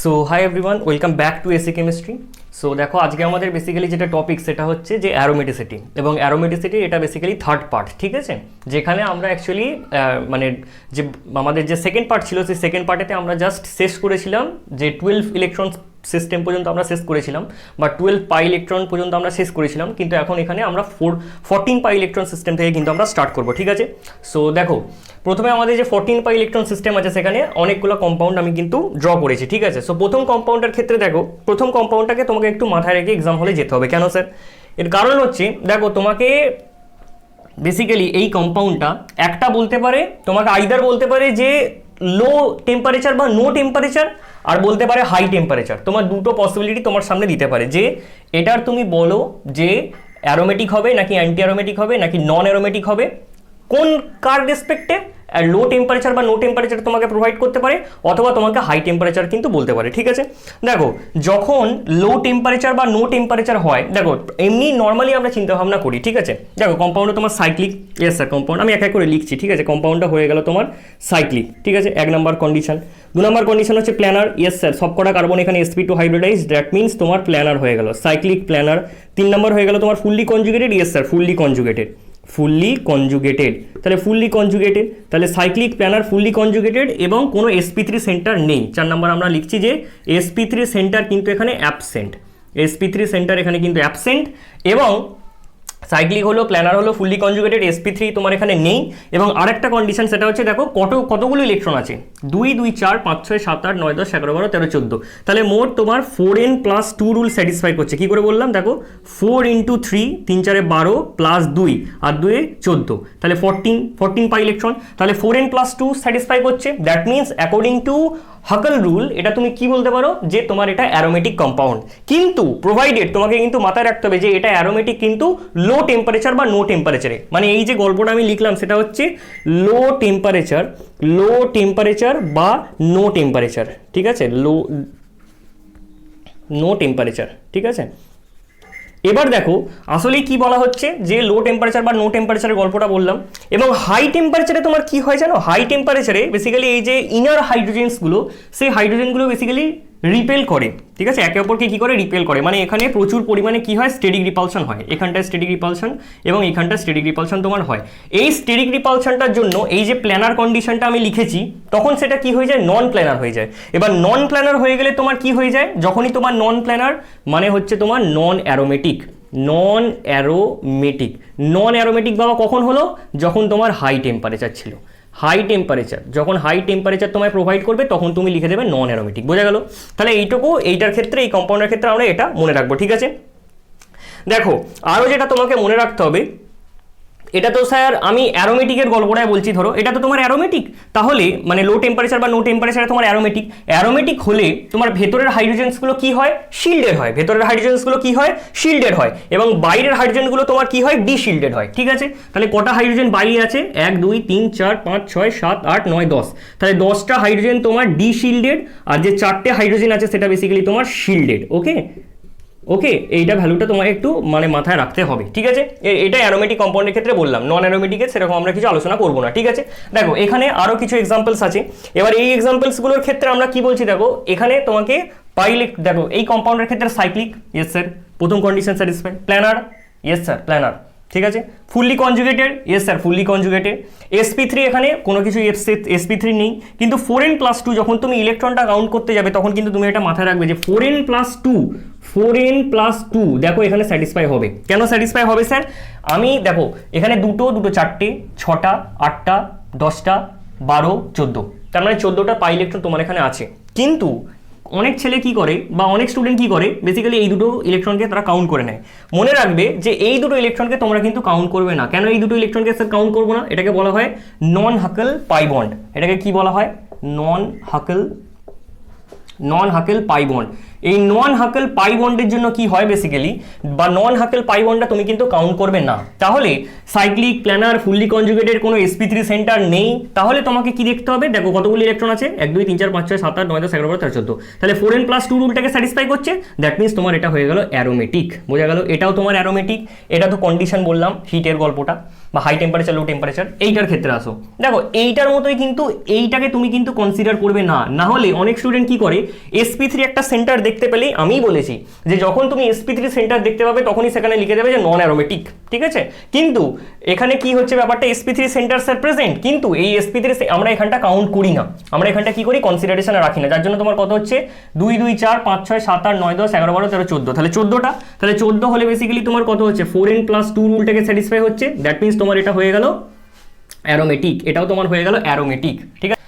So hi everyone, welcome back to AC chemistry. So দেখো, আজকে আমাদের বেসিক্যালি যেটা টপিক সেটা হচ্ছে যে অ্যারোমেটিসিটি, এবং অ্যারোমেটিসিটি এটা বেসিক্যালি থার্ড পার্ট, ঠিক আছে? যেখানে আমরা অ্যাকচুয়ালি মানে যে আমাদের যে সেকেন্ড পার্ট ছিল, সেই সেকেন্ড পার্টেতে আমরা জাস্ট শেষ করেছিলাম যে 12 ইলেকট্রন সিস্টেম পর্যন্ত আমরা শেষ করেছিলাম, বা 12 পাই ইলেকট্রন পর্যন্ত আমরা শেষ করেছিলাম, কিন্তু এখন এখানে আমরা 14 পাই ইলেকট্রন সিস্টেম থেকে কিন্তু আমরা স্টার্ট করবো, ঠিক আছে? সো দেখো, প্রথমে আমাদের যে 14 পাই ইলেকট্রন সিস্টেম আছে সেখানে অনেকগুলো কম্পাউন্ড আমি কিন্তু ড্র করেছি, ঠিক আছে? সো প্রথম কম্পাউন্ডের ক্ষেত্রে দেখো, প্রথম কম্পাউন্ডটাকে তোমাকে একটু মাথায় রেখে এক্সাম হলে যেতে হবে। কেন স্যার? এর কারণ হচ্ছে, দেখো, তোমাকে বেসিক্যালি এই কম্পাউন্ডটা একটা বলতে পারে, তোমাকে আইদার বলতে পারে যে লো টেম্পারেচার বা নো টেম্পারেচার, আর বলতে পারে হাই টেম্পারেচার। তোমার দুটো পসিবিলিটি তোমার সামনে দিতে পারে যে এটার তুমি বলো যে অ্যারোমেটিক হবে নাকি অ্যান্টি অ্যারোমেটিক হবে নাকি নন অ্যারোমেটিক হবে, কোন কার রেসপেক্টে লো টেম্পারেচার বা নো টেম্পারেচার তোমাকে প্রোভাইড করতে পারে, অথবা তোমাকে হাই টেম্পারেচার কিন্তু বলতে পারে, ঠিক আছে? দেখো, যখন লো টেম্পারেচার বা নো টেম্পারেচার হয়, দেখো এমনি নর্মালি আমরা চিন্তা ভাবনা করি, ঠিক আছে? দেখো, কম্পাউন্ডে তোমার সাইক্লিক, ইয়েস স্যার, কম্পাউন্ড আমি এক এক করে লিখছি, ঠিক আছে? কম্পাউন্ডটা হয়ে গেল তোমার সাইক্লিক, ঠিক আছে? 1 নম্বর কন্ডিশন। 2 নম্বর কন্ডিশন হচ্ছে প্ল্যানার, ইয়েস স্যার, সবকটা কার্বন এখানে sp2 হাইব্রিডাইজ, দ্যাট মিনস তোমার প্ল্যানার হয়ে গেল, সাইক্লিক প্ল্যানার। 3 নম্বর হয়ে গেল তোমার fully conjugated, yes sir, fully conjugated, fully conjugated. তাহলে ফুললি কনজুগেটেড, তাহলে সাইক্লিক প্ল্যানার ফুললি কনজুগেটেড এবং কোনো sp3 সেন্টার নেই। 4 নম্বর আমরা লিখছি যে sp3 সেন্টার কিন্তু এখানে অ্যাবসেন্ট, sp3 সেন্টার এখানে কিন্তু অ্যাবসেন্ট। এবং সাইক্লিক হলো, প্ল্যানার হলো, ফুললি কনজুগেটেড, sp3 তোমার এখানে নেই। এবং আরেকটা কন্ডিশন, সেটা হচ্ছে দেখো কতগুলো ইলেকট্রন আছে, 2 2 4 5 6 7 8 9 10 11 12 13 14, তাহলে মোট তোমার 4n+2 রুল স্যাটিসফাই করছে। কি করে বললাম? দেখো, 4 × 3, 3 4 12 প্লাস 2 আর 2 14, তাহলে 14 পাই ইলেকট্রন, তাহলে 4n+2 স্যাটিসফাই করছে। That means according to হাকেল rule এটা তুমি কি বলতে পারো যে তোমার এটা অ্যারোমেটিক কম্পাউন্ড, কিন্তু প্রোভাইডেড তোমাকে কিন্তু মাথায় রাখতে হবে যে এটা অ্যারোমেটিক কিন্তু লো টেম্পারেচার বা নো টেম্পারেচারে। মানে এই যে গল্পটা আমি লিখলাম সেটা হচ্ছে লো টেম্পারেচার বা নো টেম্পারেচার, ঠিক আছে? নো টেম্পারেচার, ঠিক আছে? এবার দেখো আসলে কি বলা হচ্ছে, যে লো টেম্পারেচার বা নো টেম্পারেচারের গল্পটা বললাম। এবং হাই টেম্পারেচারে তোমার কি হয় জানো? হাই টেম্পারেচারে বেসিক্যালি এই যে ইনার হাইড্রোজেন্সগুলো, সেই হাইড্রোজেনগুলো বেসিক্যালি রিপেল করে, ঠিক আছে? একে অপরকে কি করে রিপেল করে, মানে এখানে প্রচুর পরিমাণে কি হয়, স্টেরিক রিপালশন হয়। এখানটায় স্টেরিক রিপালশন এবং এখানটায় স্টেরিক রিপালশন তোমার হয়। এই স্টেরিক রিপালশনটার জন্য এই যে প্ল্যানার কন্ডিশনটা আমি লিখেছি, তখন সেটা কি হয়ে যায়, নন প্ল্যানার হয়ে যায়। এবার নন প্ল্যানার হয়ে গেলে তোমার কি হয়ে যায়, যখনই তোমার নন প্ল্যানার মানে হচ্ছে তোমার নন অ্যারোমেটিক। নন অ্যারোমেটিক বাবা কখন হলো? যখন তোমার হাই টেম্পারেচার ছিল। হাই টেম্পারেচার, যখন হাই টেম্পারেচার তোমায় প্রোভাইড করবে তখন তুমি লিখে দেবে নন অ্যারোমেটিক। বোঝা গেল? তাহলে এইটার ক্ষেত্রে, এই কম্পাউন্ডের ক্ষেত্রে আমরা এটা মনে রাখবো, ঠিক আছে? দেখো, আরও যেটা তোমাকে মনে রাখতে হবে, এটা তো স্যার আমি অ্যারোমেটিকের গল্পটাই বলছি। ধরো এটা তো তোমার অ্যারোমেটিক, তাহলে মানে লো টেম্পারেচার বা নো টেম্পারেচারে তোমার অ্যারোমেটিক হলে তোমার ভেতরের হাইড্রোজেন্সগুলো কি হয়, শিল্ডেড হয়। ভেতরের হাইড্রোজেন্সগুলো কি হয়, শিল্ডেড হয়। এবং বাইরের হাইড্রোজেনগুলো তোমার কি হয়, ডিশিল্ডেড হয়, ঠিক আছে? তাহলে কটা হাইড্রোজেন বাইরে আছে? 1 2 3 4 5 6 7 8 9 10, তাহলে 10টা হাইড্রোজেন তোমার ডিশিল্ডেড, আর যে 4টে হাইড্রোজেন আছে সেটা বেসিক্যালি তোমার শিল্ডেড। ওকে, এইটা ভ্যালুটা তোমাকে একটু মানে মাথায় রাখতে হবে, ঠিক আছে? এটা অ্যারোমেটিক কম্পাউন্ডের ক্ষেত্রে বললাম, নন অ্যারোমেটিকের সেরকম আমরা কিছু আলোচনা করবো না, ঠিক আছে? দেখো এখানে আরও কিছু এক্সাম্পলস আছে। এবার এই এক্সাম্পলসগুলোর ক্ষেত্রে আমরা কি বলছি, দেখো এখানে তোমাকে দেখো এই কম্পাউন্ডের ক্ষেত্রে সাইক্লিক, ইয়েস স্যার, প্রথম condition satisfy. Planar, yes sir, planar, ঠিক আছে? Fully conjugated, yes sir, fully conjugated. sp3 এখানে কোনো কিছু sp3 নেই, কিন্তু 4n+2 যখন তুমি ইলেকট্রনটা কাউন্ট করতে যাবে তখন কিন্তু তুমি এটা মাথায় রাখবে যে 4n+2 দেখো এখানে স্যাটিসফাই হবে। কেন স্যাটিসফাই হবে স্যার? আমি দেখো এখানে দুটো 4টে 6টা 8টা 10টা 12 14, তার মানে 14টা পাই ইলেকট্রন তোমার এখানে আছে। কিন্তু অনেক ছেলে কি করে বা অনেক স্টুডেন্ট কি করে, বেসিক্যালি এই দুটো ইলেকট্রনকে তারা কাউন্ট করে নেয়। মনে রাখবে যে এই দুটো ইলেকট্রনকে তোমরা কিন্তু কাউন্ট করবে না। কেন এই দুটো ইলেকট্রনকে স্যার কাউন্ট করবো না? এটাকে বলা হয় নন হাকেল পাই বন্ড। এটাকে কি বলা হয়? নন হাকেল পাই বন্ড। এই নন হাকেল পাই বন্ডের জন্য কি হয় বেসিক্যালি, বা নন হাকেল পাই বন্ডটা তুমি কিন্তু কাউন্ট করবে না। তাহলে সাইক্লিক, প্ল্যানার, ফুললি কনজুগেটেড কোনো sp3 সেন্টার নেই, তাহলে তোমাকে কি দেখতে হবে, দেখো কতগুলো ইলেকট্রন আছে, 1 2 3 4 5 6 7 8 9 10 11 12 13 14, তাহলে 4n+2 রুলটাকে স্যাটিসফাই করছে। দ্যাট মিনস তোমার এটা হয়ে গেল অ্যারোমেটিক। বোঝা গেল? এটাও তোমার অ্যারোমেটিক। এটা তো কন্ডিশন বললাম হিটের গল্পটা, বা হাই টেম্পারেচার লো টেম্পারেচার। এইটার ক্ষেত্রে আসো, দেখো এইটার মতোই কিন্তু এইটাকে তুমি কিন্তু কনসিডার করবে না। না হলে অনেক স্টুডেন্ট কি করে, sp3 একটা সেন্টার দেখতে পেলেই আমি বলেছি যে যখন তুমি sp3 সেন্টার দেখতে পাবে তখনই সেখানে লিখে দেবে যে নন অ্যারোমেটিক, ঠিক আছে। কিন্তু এখানে কি হচ্ছে ব্যাপারটা, sp3 সেন্টারস আর প্রেজেন্ট, কিন্তু এই sp3 আমরা এখানটা কাউন্ট করি না, আমরা এখানটা কি করি, কনসিডারেশনে রাখি না, যার জন্য তোমার কত হচ্ছে 2 2 4 5 6 7 8 9 10 11 12 13 14, তাহলে 14টা, তাহলে 14 হলে বেসিক্যালি তোমার কত হচ্ছে 4n + 2 রুলটাকে স্যাটিসফাই হচ্ছে, দ্যাট মিন্স তোমার এটা হয়ে গেল অ্যারোমেটিক, এটাও তোমার হয়ে গেল অ্যারোমেটিক, ঠিক আছে।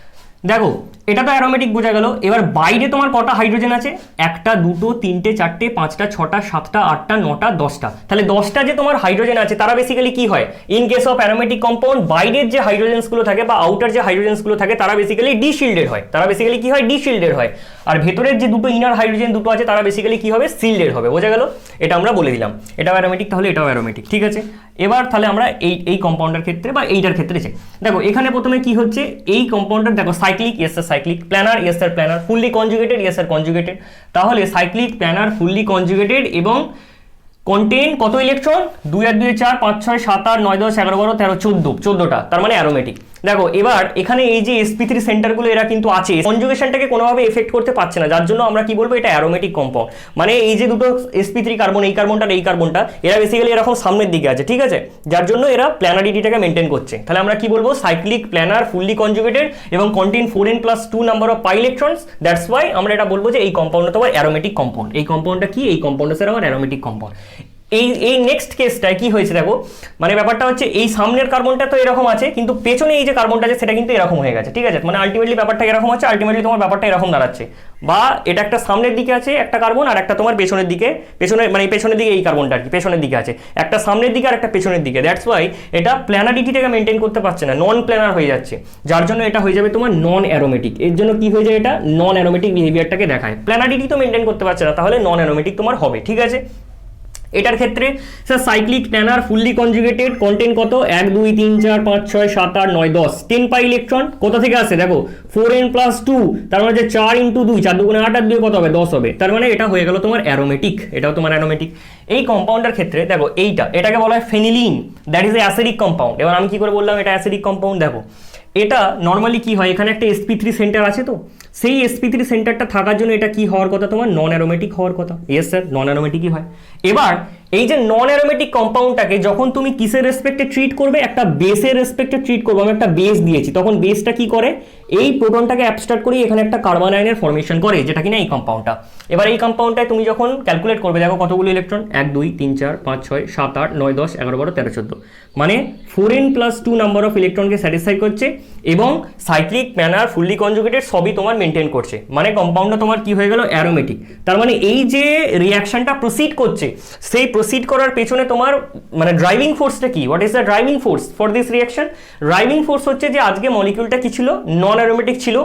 দেখো এটা তো অ্যারোমেটিক বোঝা গেল। এবার বাইরে তোমার কটা হাইড্রোজেন আছে, 1টা 2টো 3টে 4টে 5টা 6টা 7টা 8টা 9টা 10টা, তাহলে 10টা যে তোমার হাইড্রোজেন আছে তারা বেসিক্যালি কি হয়, in case of aromatic compound বাইরের যে হাইড্রোজেন্সগুলো থাকে বা আউটার যে হাইড্রোজেন্সগুলো থাকে তারা বেসিক্যালি ডিশিল্ডেড হয়, তারা বেসিক্যালি কি হয়, ডিশিল্ডেড হয়। আর ভেতরের যে দুটো ইনার হাইড্রোজেন দুটো আছে তারা বেসিক্যালি কি হবে, সিল্ডেড হবে, বোঝা গেল। এটা আমরা বলে দিলাম, এটাও অ্যারোমেটিক, তাহলে এটাও অ্যারোমেটিক, ঠিক আছে। এবার তাহলে আমরা এই কম্পাউন্ডের ক্ষেত্রে বা এইটার ক্ষেত্রে চাই, দেখো এখানে প্রথমে কি হচ্ছে, এই কম্পাউন্ডার দেখো cyclic, yes sir cyclic, planar, yes sir planar, fully conjugated, yes sir conjugated, তাহলে সাইক্লিক, প্ল্যানার, ফুললি কনজুগেটেড এবং কন্টেন কত ইলেকট্রন, 2 আর 2 4 5 6 7 8 9 10 11 12 13 14, 14টা, তার মানে অ্যারোমেটিক। দেখো এবার এখানে এই যে sp3 সেন্টারগুলো এরা কিন্তু আছে, কনজুগেশনটাকে কোনোভাবে এফেক্ট করতে পারছে না, যার জন্য আমরা কি বলবো, এটা অ্যারোমেটিক কম্পাউন্ড। মানে এই যে দুটো sp3 কার্বন, এই কার্বনটা এই কার্বনটা, এরা বেসিক্যালি এরকম সামনের দিকে আছে, ঠিক আছে, যার জন্য এরা প্ল্যানারিটিটাকে মেনটেন করছে। তাহলে আমরা কি বলবো, সাইক্লিক, প্ল্যানার, ফুললি কনজুগেটেড এবং contain 4n + 2 number of pi electrons, that's why আমরা এটা বলবো যে এই কম্পাউন্ডটা তোমার অ্যারোমেটিক কম্পাউন্ড। এই কম্পাউন্ডটা কি, এই কম্পাউন্ডটা স্যার আমার অ্যারোমেটিক কম্পাউন্ড। এই নেক্সট কেসটায় কি হয়েছে দেখো, মানে ব্যাপারটা হচ্ছে এই সামনের কার্বনটা তো এরকম আছে, কিন্তু পেছনে এই যে কার্বনটা আছে সেটা কিন্তু এরকম হয়ে গেছে, ঠিক আছে। মানে আলটিমেটলি ব্যাপারটা এরকম হচ্ছে, আলটিমেটলি তোমার ব্যাপারটা এরকম দাঁড়াচ্ছে, বা এটা একটা সামনের দিকে আছে একটা কার্বন আর একটা তোমার পেছনের দিকে, মানে পেছনের দিকে এই কার্বনটা আর কি পেছনের দিকে আছে, একটা সামনের দিকে আর একটা পেছনের দিকে, দ্যাটস ওয়াই এটা প্ল্যানারিটিটাকে মেনটেন করতে পারছে না, নন প্ল্যানার হয়ে যাচ্ছে, যার জন্য এটা হয়ে যাবে তোমার নন অ্যারোমেটিক। এর জন্য কি হয়ে যায়, এটা নন অ্যারোমেটিক বিহেভিয়ারটাকে দেখায়, প্ল্যানারিটি তো মেনটেন করতে পারছে না, তাহলে নন অ্যারোমেটিক তোমার হবে, ঠিক আছে। এটার ক্ষেত্রে sir cyclic, planar, fully conjugated, content কত 1 2 3 4 5 6 7 8 9 10, 10 পাই ইলেকট্রন কোথা থেকে আসে দেখো 4n + 2, তার মানে যে 4 × 2, 4 2 8 আর 2 কত হবে 10 হবে, তার মানে এটা হয়ে গেল তোমার অ্যারোমেটিক, এটাও তোমার অ্যারোমেটিক। এই কম্পাউন্ডের ক্ষেত্রে দেখো এটাকে বলা হয় phenylene, that is a acidic compound. এবার আমি কি করে বললাম এটা অ্যাসিডিক কম্পাউন্ড, দেখো এটা নর্মালি কি হয়, এখানে একটা sp3 সেন্টার আছে, তো সেই sp3 সেন্টারটা থাকার জন্য এটা কি হওয়ার কথা, তোমার নন অ্যারোমেটিক হওয়ার কথা, ইয়েস স্যার নন অ্যারোমেটিকই হয়। এবার এই যে নন অ্যারোমেটিক কম্পাউন্ডটাকে যখন তুমি কিসের রেসপেক্টে ট্রিট করবে, একটা বেসের রেসপেক্টে ট্রিট করবে, আমি একটা বেস দিয়েছি, তখন বেসটা কি করে, এই প্রোটনটাকে অ্যাবস্ট্রাক্ট করে এখানে একটা কার্বন আয়নের ফর্মেশন করে, যেটা কিনা এই কম্পাউন্ডটা। এবার এই কম্পাউন্ডটায় তুমি যখন ক্যালকুলেট করবে, দেখো কতগুলো ইলেকট্রন, 1 2 3 4 5 6 7 8 9 10 11 12 13 14, মানে 4n + 2 নাম্বার অফ ইলেকট্রনকে স্যাটিসফাই করছে এবং সাইক্লিক, প্ল্যানার, ফুললি কনজুগেটেড সবই তোমার মেনটেন করছে, মানে কম্পাউন্ডটা তোমার কি হয়ে গেল অ্যারোমেটিক। তার মানে এই যে রিঅ্যাকশনটা প্রসিড করছে, সেই প্রসিড করার পেছনে তোমার মানে ড্রাইভিং ফোর্সটা কি, what is the driving force for this reaction? Driving force হচ্ছে যে আজকে মলিকিউলটা কি ছিল, নন অ্যারোমেটিক ছিল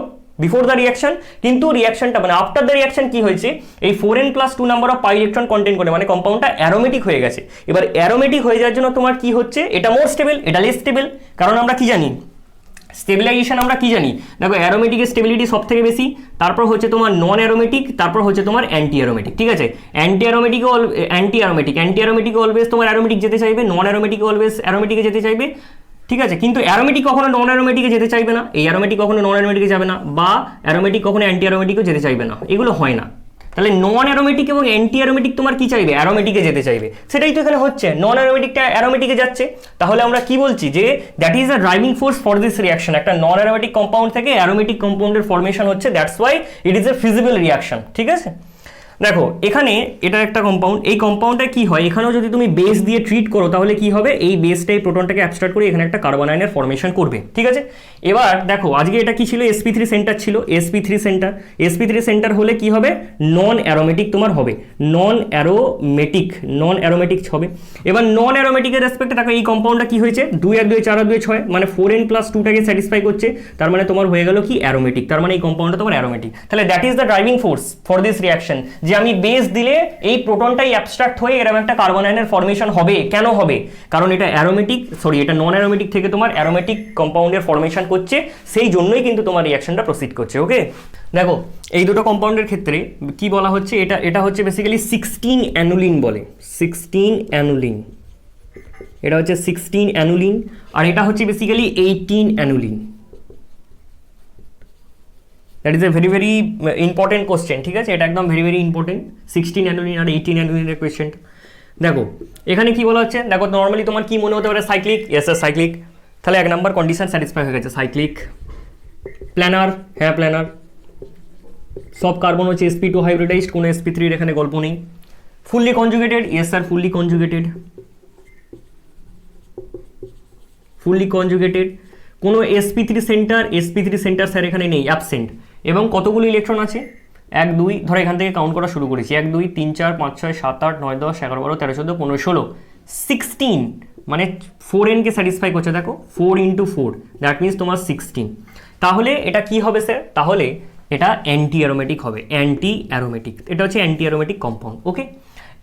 বিফোর দ্য রিঅ্যাকশন, কিন্তু রিঅ্যাকশনটা মানে আফটার দ্য রিঅ্যাকশন কি হয়েছে, এই 4n + 2 number of pi electron content করে, মানে কম্পাউন্ডটা অ্যারোমেটিক হয়ে গেছে। এবার অ্যারোমেটিক হয়ে যাওয়ার জন্য তোমার কি হচ্ছে, এটা মোর স্টেবল, এটা লেস স্টেবল, কারণ আমরা কি জানি স্টেবিলাইজেশন, আমরা কি জানি দেখো অ্যারোমেটিকের স্টেবিলিটি সব থেকে বেশি, তারপর হচ্ছে তোমার নন অ্যারোমেটিক, তারপর হচ্ছে তোমার অ্যান্টি অ্যারোমেটিক, ঠিক আছে। অ্যান্টি অ্যারোমেটিক অলওয়েজ তোমার অ্যারোমেটিক যেতে চাইবে, নন অ্যারোমেটিক অলওয়েজ অ্যারোমেটিকে যেতে চাইবে, ঠিক আছে। কিন্তু অ্যারোমেটিক কখনো নন অ্যারোমেটিকে যেতে চাইবে না, এই অ্যারোমেটিক কখনো নন অ্যারোমেটিকে যাবে না, বা অ্যারোমেটিক কখনো অ্যান্টি অ্যারোমেটিকও যেতে চাইবে না, এগুলো হয় না। তাহলে নন অ্যারোমেটিক এবং অ্যান্টি অ্যারোমেটিক তোমার কি চাইবে, অ্যারোমেটিকে যেতে চাইবে, সেটাই তো এখানে হচ্ছে, নন অ্যারোমেটিকটা অ্যারোমেটিকে যাচ্ছে। তাহলে আমরা কি বলছি যে that is a driving force for this reaction, একটা নন অ্যারোমেটিক কম্পাউন্ড থেকে অ্যারোমেটিক কম্পাউন্ডের ফর্মেশন হচ্ছে, that's why it is A feasible reaction, ঠিক আছে। দেখো এখানে এটা একটা কম্পাউন্ড, এই কম্পাউন্ডটা কি হয়, এখানেও যদি তুমি বেস দিয়ে ট্রিট করো তাহলে কি হবে, এই বেসটাই প্রোটনটাকে অ্যাবস্ট্রাক্ট করে এখানে একটা কার্বন আয়নের ফর্মেশন করবে, ঠিক আছে। এবার দেখো আজকে এটা কি ছিল, sp3 সেন্টার ছিল, sp3 সেন্টার হলে কি হবে, নন অ্যারোমেটিক তোমার হবে, নন অ্যারোমেটিক হবে। এবার নন অ্যারোমেটিকের রেসপেক্টে দেখো এই কম্পাউন্ডটা কি হয়েছে, 2 আর 2 4 আর 2 6, মানে 4n + 2টাকে স্যাটিসফাই করছে, তার মানে তোমার হয়ে গেল কি অ্যারোমেটিক, তার মানে এই কম্পাউন্ডটা তোমার অ্যারোমেটিক। তাহলে that is the driving force for this reaction, যে আমি বেস দিলে এই প্রোটনটাই অ্যাবস্ট্রাক্ট হয়ে এরকম একটা কার্বন আয়নের ফর্মেশন হবে, কেন হবে, কারণ এটা এটা নন অ্যারোমেটিক থেকে তোমার অ্যারোমেটিক কম্পাউন্ডের ফর্মেশন করছে, সেই জন্যই কিন্তু তোমার রিঅ্যাকশনটা প্রসিড করছে, ওকে। দেখো এই দুটো কম্পাউন্ডের ক্ষেত্রে কি বলা হচ্ছে, এটা হচ্ছে বেসিক্যালি 16 অ্যানুলিন বলে, 16 অ্যানুলিন, এটা হচ্ছে 16 অ্যানুলিন, আর এটা হচ্ছে basically 18 annulene, that is a very very important question, ঠিক আছে, এটা একদম ভেরি ভেরি ইম্পর্টেন্ট 16 অ্যানুলিন আর 18 অ্যানুলিনের কোয়েশ্চেন। দেখো এখানে কি বলা হচ্ছে, দেখো নর্মালি তোমার কি মনে হতে পারে, সাইক্লিক, ইয়েস স্যার সাইক্লিক, তাহলে 1 নম্বর কন্ডিশন স্যাটিসফাই হয়ে গেছে, সাইক্লিক। প্ল্যানার, হ্যাঁ প্ল্যানার, সব কার্বন হচ্ছে sp2 হাইব্রিডাইজড, কোনো sp3 এর এখানে গল্প নেই। Fully conjugated, yes sir fully conjugated, fully conjugated. কোনো sp3 সেন্টার স্যার এখানে নেই, অ্যাবসেন্ট। এবং কতগুলো ইলেকট্রন আছে, 1 2, ধরো এখান থেকে কাউন্ট করা শুরু করেছি, 1 2 3 4 5 6 7 8 9 10 11 12 13 14 15 16 16, মানে 4n কে স্যাটিসফাই করছে, দেখো 4 × 4, দ্যাট মিনস তোমার 16। তাহলে এটা কি হবে স্যার, তাহলে এটা অ্যান্টি অ্যারোমেটিক হবে, অ্যান্টি অ্যারোমেটিক, এটা হচ্ছে অ্যান্টি অ্যারোমেটিক কম্পাউন্ড। ওকে,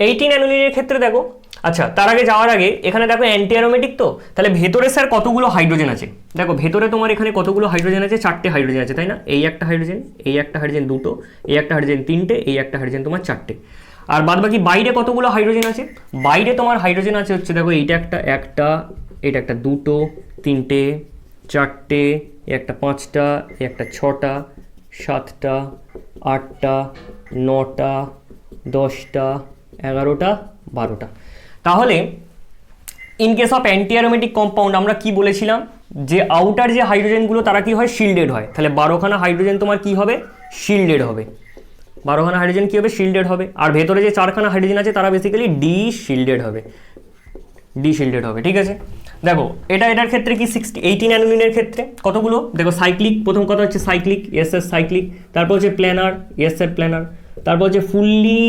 18 অ্যানুলিনের ক্ষেত্রে দেখো, আচ্ছা তার আগে যাওয়ার আগে এখানে দেখো অ্যান্টি অ্যারোমেটিক, তো তাহলে ভেতরে স্যার কতগুলো হাইড্রোজেন আছে, দেখো ভেতরে তোমার এখানে কতগুলো হাইড্রোজেন আছে, 4টে হাইড্রোজেন আছে, তাই না, এই একটা হাইড্রোজেন, এই একটা হাইড্রোজেন 2টো, এই একটা হাইড্রোজেন 3টে, এই একটা হাইড্রোজেন তোমার 4টে। আর বাদ বাকি বাইরে কতগুলো হাইড্রোজেন আছে, বাইরে তোমার হাইড্রোজেন আছে হচ্ছে, দেখো এইটা একটা, এটা একটা 2টো 3টে 4টে, একটা 5টা, একটা 6টা 7টা 8টা 9টা 10টা 11টা 12টা। তাহলে in case of anti aromatic compound আমরা কি বলেছিলাম, যে আউটার যে হাইড্রোজেনগুলো তারা কি হয়, শিল্ডেড হয়। তাহলে 12খানা হাইড্রোজেন তোমার কি হবে, শিল্ডেড হবে, 12খানা হাইড্রোজেন কি হবে, শিল্ডেড হবে। আর ভেতরে যে 4খানা হাইড্রোজেন আছে তারা বেসিক্যালি ডি শিল্ডেড হবে, ঠিক আছে। দেখো এটার ক্ষেত্রে কি 18 অ্যানুলিনের ক্ষেত্রে কতগুলো, দেখো সাইক্লিক, প্রথম কথা হচ্ছে সাইক্লিক, ইয়েস স্যার সাইক্লিক, তারপর হচ্ছে প্ল্যানার, ইয়েস স্যার প্ল্যানার, তারপর হচ্ছে ফুললি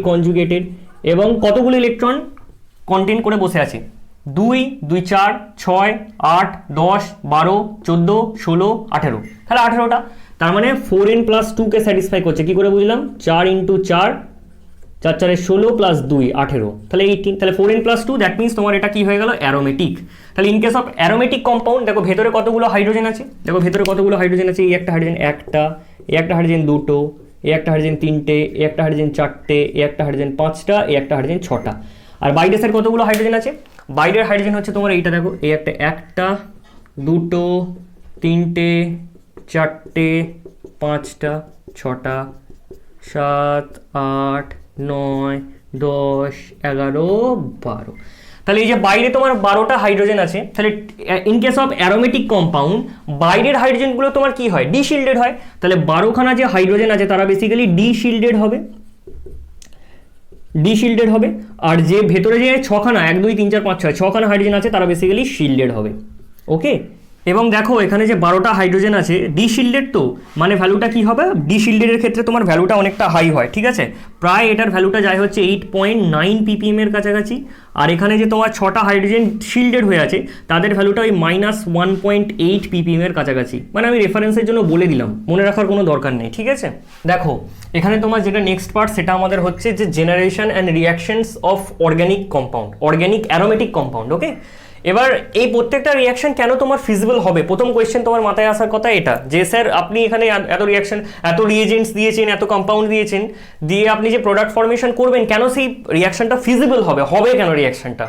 কনজুগেটেড, এবং কতগুলো ইলেকট্রন কন্টেন করে বসে আছে, 2 2 4 6 8 10 12 14 16 18, তাহলে 18টা, তার মানে 4n + 2 কে স্যাটিসফাই করছে, কি করে বুঝলাম, 4 × 4 4 4 16 + 2 18, তাহলে 18, তাহলে 4n + 2, দ্যাট মিনস তোমার এটা কি হয়ে গেল, অ্যারোমেটিক। তাহলে in case of aromatic compound দেখো ভেতরে কতগুলো হাইড্রোজেন আছে, এই একটা হাইড্রোজেন একটা, এই একটা হাইড্রোজেন 2টো, এই একটা হাইড্রোজেন 3টে, এই একটা হাইড্রোজেন 4টে, এই একটা হাইড্রোজেন 5টা, এই একটা হাইড্রোজেন 6টা। আর বাইরের স্যার কতগুলো হাইড্রোজেন আছে, বাইরের হাইড্রোজেন হচ্ছে তোমার এইটা, দেখো এই একটা 2টো 3টে 4টে 5টা 6টা 7 8 9 10 11 12, তাহলে এই যে বাইরে তোমার 12টা হাইড্রোজেন আছে। তাহলে in case of aromatic compound বাইরের হাইড্রোজেনগুলো তোমার কি হয়, ডি শিল্ডেড হয়। তাহলে 12খানা যে হাইড্রোজেন আছে তারা বেসিক্যালি ডি শিল্ডেড হবে, আর যে ভেতরে যে 6খানা 1 2 3 4 5 6 6খানা হাইড্রোজেন আছে তারা বেসিক্যালি শিল্ডেড হবে। ওকে, এবং দেখো এখানে যে 12টা হাইড্রোজেন আছে ডি শিল্ডেড, তো মানে ভ্যালুটা কি হবে, ডি শিল্ডেডের ক্ষেত্রে তোমার ভ্যালুটা অনেকটা হাই হয়, ঠিক আছে, প্রায় এটার ভ্যালুটা যায় হচ্ছে 8.9 ppm এর কাছাকাছি। আর এখানে যে তোমার 6টা হাইড্রোজেন শিল্ডেড হয়ে আছে তাদের ভ্যালুটা ওই -1.8 ppm এর কাছাকাছি, মানে আমি রেফারেন্সের জন্য বলে দিলাম, মনে রাখার কোনো দরকার নেই, ঠিক আছে। দেখো এখানে তোমার যেটা নেক্সট পার্ট সেটা আমাদের হচ্ছে যে generation and reactions of organic aromatic compound. Okay, এবার এই প্রত্যেকটা রিয়াকশন কেন তোমার ফিজিবল হবে, প্রথম কোয়েশ্চেন তোমার মাথায় আসার কথা এটা, যে স্যার আপনি এখানে এত রিয়াকশন, এত রিয়েজেন্টস দিয়েছেন, এত কম্পাউন্ড দিয়েছেন, দিয়ে আপনি যে প্রোডাক্ট ফর্মেশন করবেন, কেন সেই রিয়াকশনটা ফিজিবল হবে কেন, রিয়াকশনটা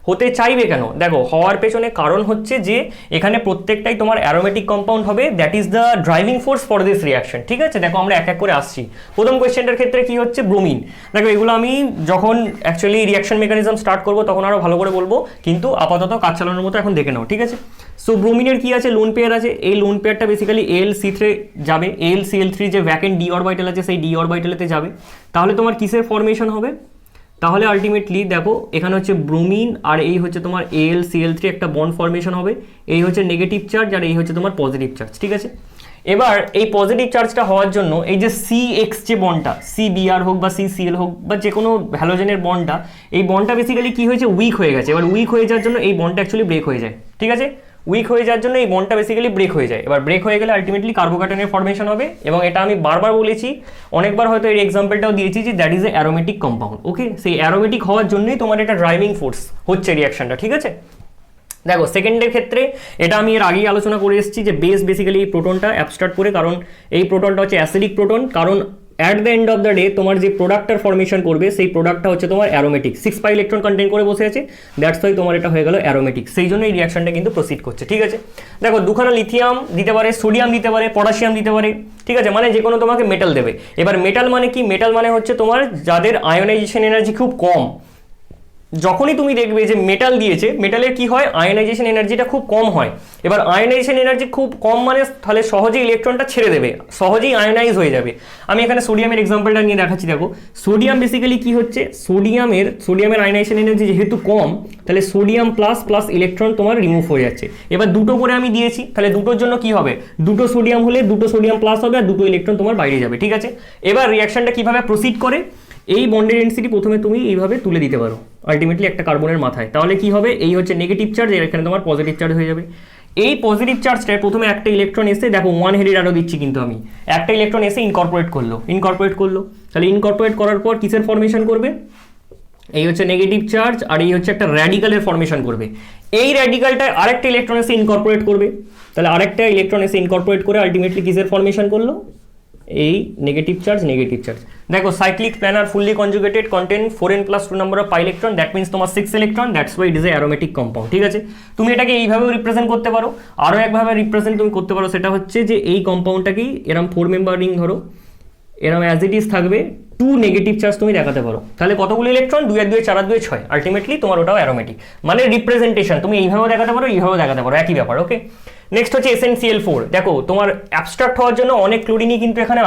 হতে চাইবে কেন, দেখো হওয়ার পেছনে কারণ হচ্ছে যে এখানে প্রত্যেকটাই তোমার অ্যারোমেটিক কম্পাউন্ড হবে, that is the driving force for this reaction, ঠিক আছে। দেখো আমরা এক এক করে আসছি। প্রথম কোয়েশ্চেনটার ক্ষেত্রে কি হচ্ছে, ব্রোমিন। দেখো এগুলো আমি যখন অ্যাকচুয়ালি রিয়াকশন মেকানিজম স্টার্ট করবো তখন আরও ভালো করে বলবো, কিন্তু আপাতত কাজ চালানোর মতো এখন দেখে নাও, ঠিক আছে। সো ব্রোমিনের কি আছে, লোন পেয়ার আছে, এই লোন পেয়ারটা বেসিক্যালি AlC3 যাবে, AlCl3 যে ভ্যাকেন্ট ডি অরবিটাল আছে সেই ডি অরবিটালেতে যাবে, তাহলে তোমার কিসের ফর্মেশন হবে, তাহলে আলটিমেটলি দেখো এখানে হচ্ছে ব্রোমিন আর এই হচ্ছে তোমার AlCl3 একটা বন্ড ফর্মেশন হবে, এই হচ্ছে নেগেটিভ চার্জ আর এই হচ্ছে তোমার পজিটিভ চার্জ, ঠিক আছে। এবার এই পজিটিভ চার্জটা হওয়ার জন্য এই যে CX যে বন্ডটা, CBr হোক বা CCl হোক বা যে কোনো হ্যালোজেনের বন্ডটা, এই বন্ডটা বেসিক্যালি কি হয়েছে, উইক হয়ে গেছে। এবার উইক হয়ে যাওয়ার জন্য এই বন্ডটা অ্যাকচুয়ালি ব্রেক হয়ে যায়, ঠিক আছে, উইক হয়ে যাওয়ার জন্য এই বন্ডটা বেসিক্যালি ব্রেক হয়ে যায়। এবার ব্রেক হয়ে গেলে আলটিমেটলি কার্বোক্যাটায়নের ফর্মেশন হবে, এবং এটা আমি বারবার বলেছি, অনেকবার হয়তো এর এক্সাম্পলটাও দিয়েছি যে that is a aromatic compound. Okay, সেই অ্যারোমেটিক হওয়ার জন্যই তোমার এটা ড্রাইভিং ফোর্স হচ্ছে রিয়াকশনটা, ঠিক আছে। দেখো সেকেন্ডের ক্ষেত্রে এটা আমি এর আগেই আলোচনা করে এসেছি যে বেস বেসিক্যালি এই প্রোটনটা অ্যাবস্ট্রাক্ট করে, কারণ এই প্রোটনটা হচ্ছে অ্যাসিডিক প্রোটন, কারণ at the end of the day তোমার যে প্রোডাক্টটার ফর্মেশন করবে সেই প্রোডাক্টটা হচ্ছে তোমার অ্যারোমেটিক, 6 পাই ইলেকট্রন কন্টেন্ট করে বসে আছে, দ্যাটস ওয়াই তোমার এটা হয়ে গেল অ্যারোমেটিক। সেই জন্য এই রিয়াকশনটা কিন্তু প্রসিড করছে, ঠিক আছে। দেখো দুখানা লিথিয়াম দিতে পারে, সোডিয়াম দিতে পারে, পটাশিয়াম দিতে পারে, ঠিক আছে, মানে যে কোনো তোমাকে মেটাল দেবে। এবার মেটাল মানে কি? মেটাল মানে হচ্ছে তোমার যাদের আয়োনাইজেশন এনার্জি খুব কম। যখনই তুমি দেখবে যে মেটাল দিয়েছে, মেটালের কি হয়? আয়োনাইজেশন এনার্জিটা খুব কম হয়। এবার আয়োনাইজেশন এনার্জি খুব কম মানে তাহলে সহজেই ইলেকট্রনটা ছেড়ে দেবে, সহজেই আয়োনাইজ হয়ে যাবে। আমি এখানে সোডিয়ামের এক্সাম্পলটা নিয়ে দেখাচ্ছি। দেখো সোডিয়াম বেসিক্যালি কি হচ্ছে, সোডিয়ামের আয়োনাইজেশন এনার্জি যেহেতু কম, তাহলে সোডিয়াম প্লাস প্লাস ইলেকট্রন তোমার রিমুভ হয়ে যাচ্ছে। এবার দুটো করে আমি দিয়েছি, তাহলে দুটোর জন্য কি হবে? দুটো সোডিয়াম হলে দুটো সোডিয়াম প্লাস হবে আর দুটো ইলেকট্রন তোমার বাইরে যাবে, ঠিক আছে। এবার রিয়াকশনটা কিভাবে প্রসিড করে? এই বন্ডের ডেন্সিটি প্রথমে তুমি এইভাবে তুলে দিতে পারো আলটিমেটলি একটা কার্বনের মাথায়, তাহলে কি হবে? এই হচ্ছে নেগেটিভ চার্জ, এখানে তোমার পজিটিভ চার্জ হয়ে যাবে। এই পজিটিভ চার্জটায় প্রথমে একটা ইলেকট্রন এসে, দেখো ওয়ান হেডেড আরও দিচ্ছি কিন্তু আমি, একটা ইলেকট্রন এসে ইনকর্পোরেট করলো, তাহলে ইনকর্পোরেট করার পর কিসের ফর্মেশন করবে? এই হচ্ছে নেগেটিভ চার্জ, আর এই হচ্ছে একটা র্যাডিক্যালের ফর্মেশন করবে। এই র্যাডিক্যালটায় আরেকটা ইলেকট্রন এসে ইনকর্পোরেট করবে, তাহলে আরেকটা ইলেকট্রন এসে ইনকর্পোরেট করে আলটিমেটলি কিসের ফর্মেশন করলো? এই নেগেটিভ চার্জ। দেখো cyclic planar fully conjugated content 4n+2 number of pi electron, that means তোমার 6 electron, that's why it is a aromatic compound, ঠিক আছে। তুমি এটাকে এইভাবেও রিপ্রেজেন্ট করতে পারো, আরও একভাবে রিপ্রেজেন্ট তুমি করতে পারো, সেটা হচ্ছে যে এই কম্পাউন্ডটাকেই এরম 4 মেম্বার রিং ধরো, এরম অ্যাজ ইট ইজ থাকবে, 2 নেগেটিভ চার্জ তুমি দেখাতে পারো, তাহলে কতগুলো ইলেকট্রন? 2 আর 2 4 আর 2 6, আলটিমেটলি তোমার ওটাও অ্যারোমেটিক। মানে রিপ্রেজেন্টেশন তুমি এইভাবেও দেখাতে পারো, এইভাবেও দেখাতে পারো, একই ব্যাপার, ওকে। নেক্সট হচ্ছে SnCl4। দেখো তোমার অ্যাবস্ট্রাক্ট হওয়ার জন্য অনেক ক্লোরিনই কিন্তু এখানে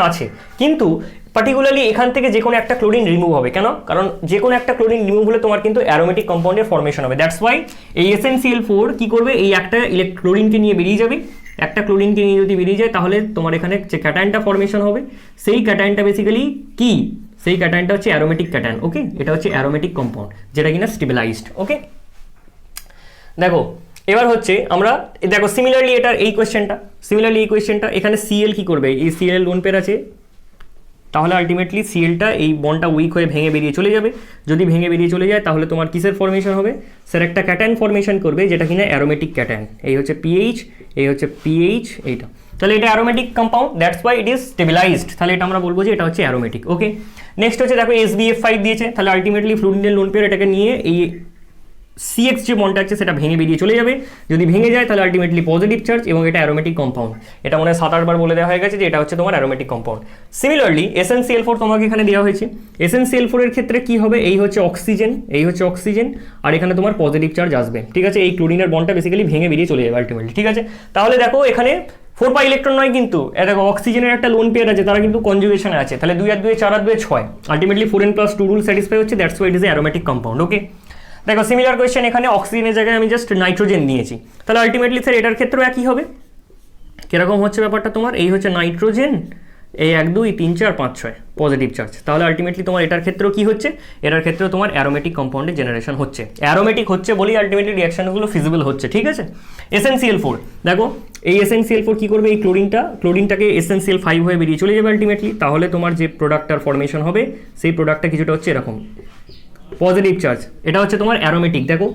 আছে, কিন্তু পার্টিকুলারলি এখান থেকে যে কোনো একটা ক্লোরিন রিমুভ হবে। কেন? কারণ যে কোনো একটা ক্লোরিন রিমুভ হলে তোমার কিন্তু অ্যারোমেটিক কম্পাউন্ডের ফর্মেশন হবে, দ্যাটস ওয়াই এই SnCl4 কি করবে? এই একটা ক্লোরিনকে নিয়ে বেরিয়ে যাবে, একটা ক্লোরিনকে নিয়ে যদি বেরিয়ে যায় তাহলে তোমার এখানে যে ক্যাটায়নটা ফর্মেশন হবে, সেই ক্যাটায়নটা বেসিক্যালি কি? সেই ক্যাটায়নটা হচ্ছে অ্যারোমেটিক ক্যাটায়ন, ওকে। এটা হচ্ছে অ্যারোমেটিক কম্পাউন্ড যেটা কিনা স্টেবিলাইজড, ওকে। দেখো এবার হচ্ছে আমরা দেখো সিমিলারলি এই কোয়েশ্চেনটা এখানে Cl কি করবে? এই Cl লোন পেয়ার আছে, তাহলে আলটিমেটলি Clটা এই বন্ডটা উইক হয়ে ভেঙে বেরিয়ে চলে যাবে। যদি ভেঙে বেরিয়ে চলে যায় তাহলে তোমার কিসের ফর্মেশন হবে? স্যার একটা ক্যাটায়ন ফর্মেশন করবে যেটা কিনা অ্যারোমেটিক ক্যাটায়ন। এই হচ্ছে PH, এই হচ্ছে PH, এইটা, তাহলে এটা aromatic compound, that's why it is stabilised. তাহলে এটা আমরা বলবো যে এটা হচ্ছে অ্যারোমেটিক, ওকে। নেক্সট হচ্ছে দেখো SbF5 দিয়েছে, তাহলে আলটিমেটলি ফ্লুরিনের লোন পেয়ার এটাকে নিয়ে এই CX যে বন্ডটা আছে সেটা ভেঙে বেরিয়ে চলে যাবে। যদি ভেঙে যায় তাহলে আলটিমেটলি পজিটিভ চার্জ, এবং এটা অ্যারোমেটিক কম্পাউন্ড। এটা মনে হয় 7-8 বার বলে দেওয়া হয়ে গেছে যে এটা হচ্ছে তোমার অ্যারোমেটিক কম্পাউন্ড। সিমিলারলি SnCl4 তোমাকে এখানে দেওয়া হয়েছে। SnCl4 এর ক্ষেত্রে কি হবে? এই হচ্ছে অক্সিজেন, আর এখানে তোমার পজিটিভ চার্জ আসবে, ঠিক আছে। এই ক্লোরিনের বন্ডটা বেসিক্যালি ভেঙে বেরিয়ে চলে যাবে আলটিমেটলি, ঠিক আছে। তাহলে দেখো এখানে 4 পাই ইলেকট্রন নয় কিন্তু, দেখো অক্সিজেনের একটা লোন পেয়ার আছে, তারা কিন্তু কনজুগেশনে আছে, তাহলে 2 আর 2 4 আর 2 6, আলটিমেটলি 4n+2 রুল স্যাটিসফাই হচ্ছে, that's why it is a aromatic compound, okay. দেখো সিমিলার কোয়েশ্চেন, এখানে অক্সিজেনের জায়গায় আমি জাস্ট নাইট্রোজেন নিয়েছি, তাহলে আলটিমেটলি স্যার এটার ক্ষেত্রেও একই হবে। কিরকম হচ্ছে ব্যাপারটা তোমার? এই হচ্ছে নাইট্রোজেন, এই 1 2 3 4 5 6 পজিটিভ চার্জ, তাহলে আলটিমেটলি তোমার এটার ক্ষেত্রেও কি হচ্ছে? এটার ক্ষেত্রেও তোমার অ্যারোমেটিক কম্পাউন্ডের জেনারেশন হচ্ছে। অ্যারোমেটিক হচ্ছে বলেই আলটিমেটলি রিয়াকশনগুলো ফিজিবল হচ্ছে, ঠিক আছে। SnCl4 দেখো এই SnCl4 কি করবে? এই ক্লোরিনটাকে SnCl5 হয়ে বেরিয়ে চলে যাবে আলটিমেটলি, তাহলে তোমার যে প্রোডাক্টটার ফর্মেশন হবে সেই প্রোডাক্টটা কিছুটা হচ্ছে এরকম, পজিটিভ চার্জ। এটা হচ্ছে তোমার অ্যারোমেটিক। দেখো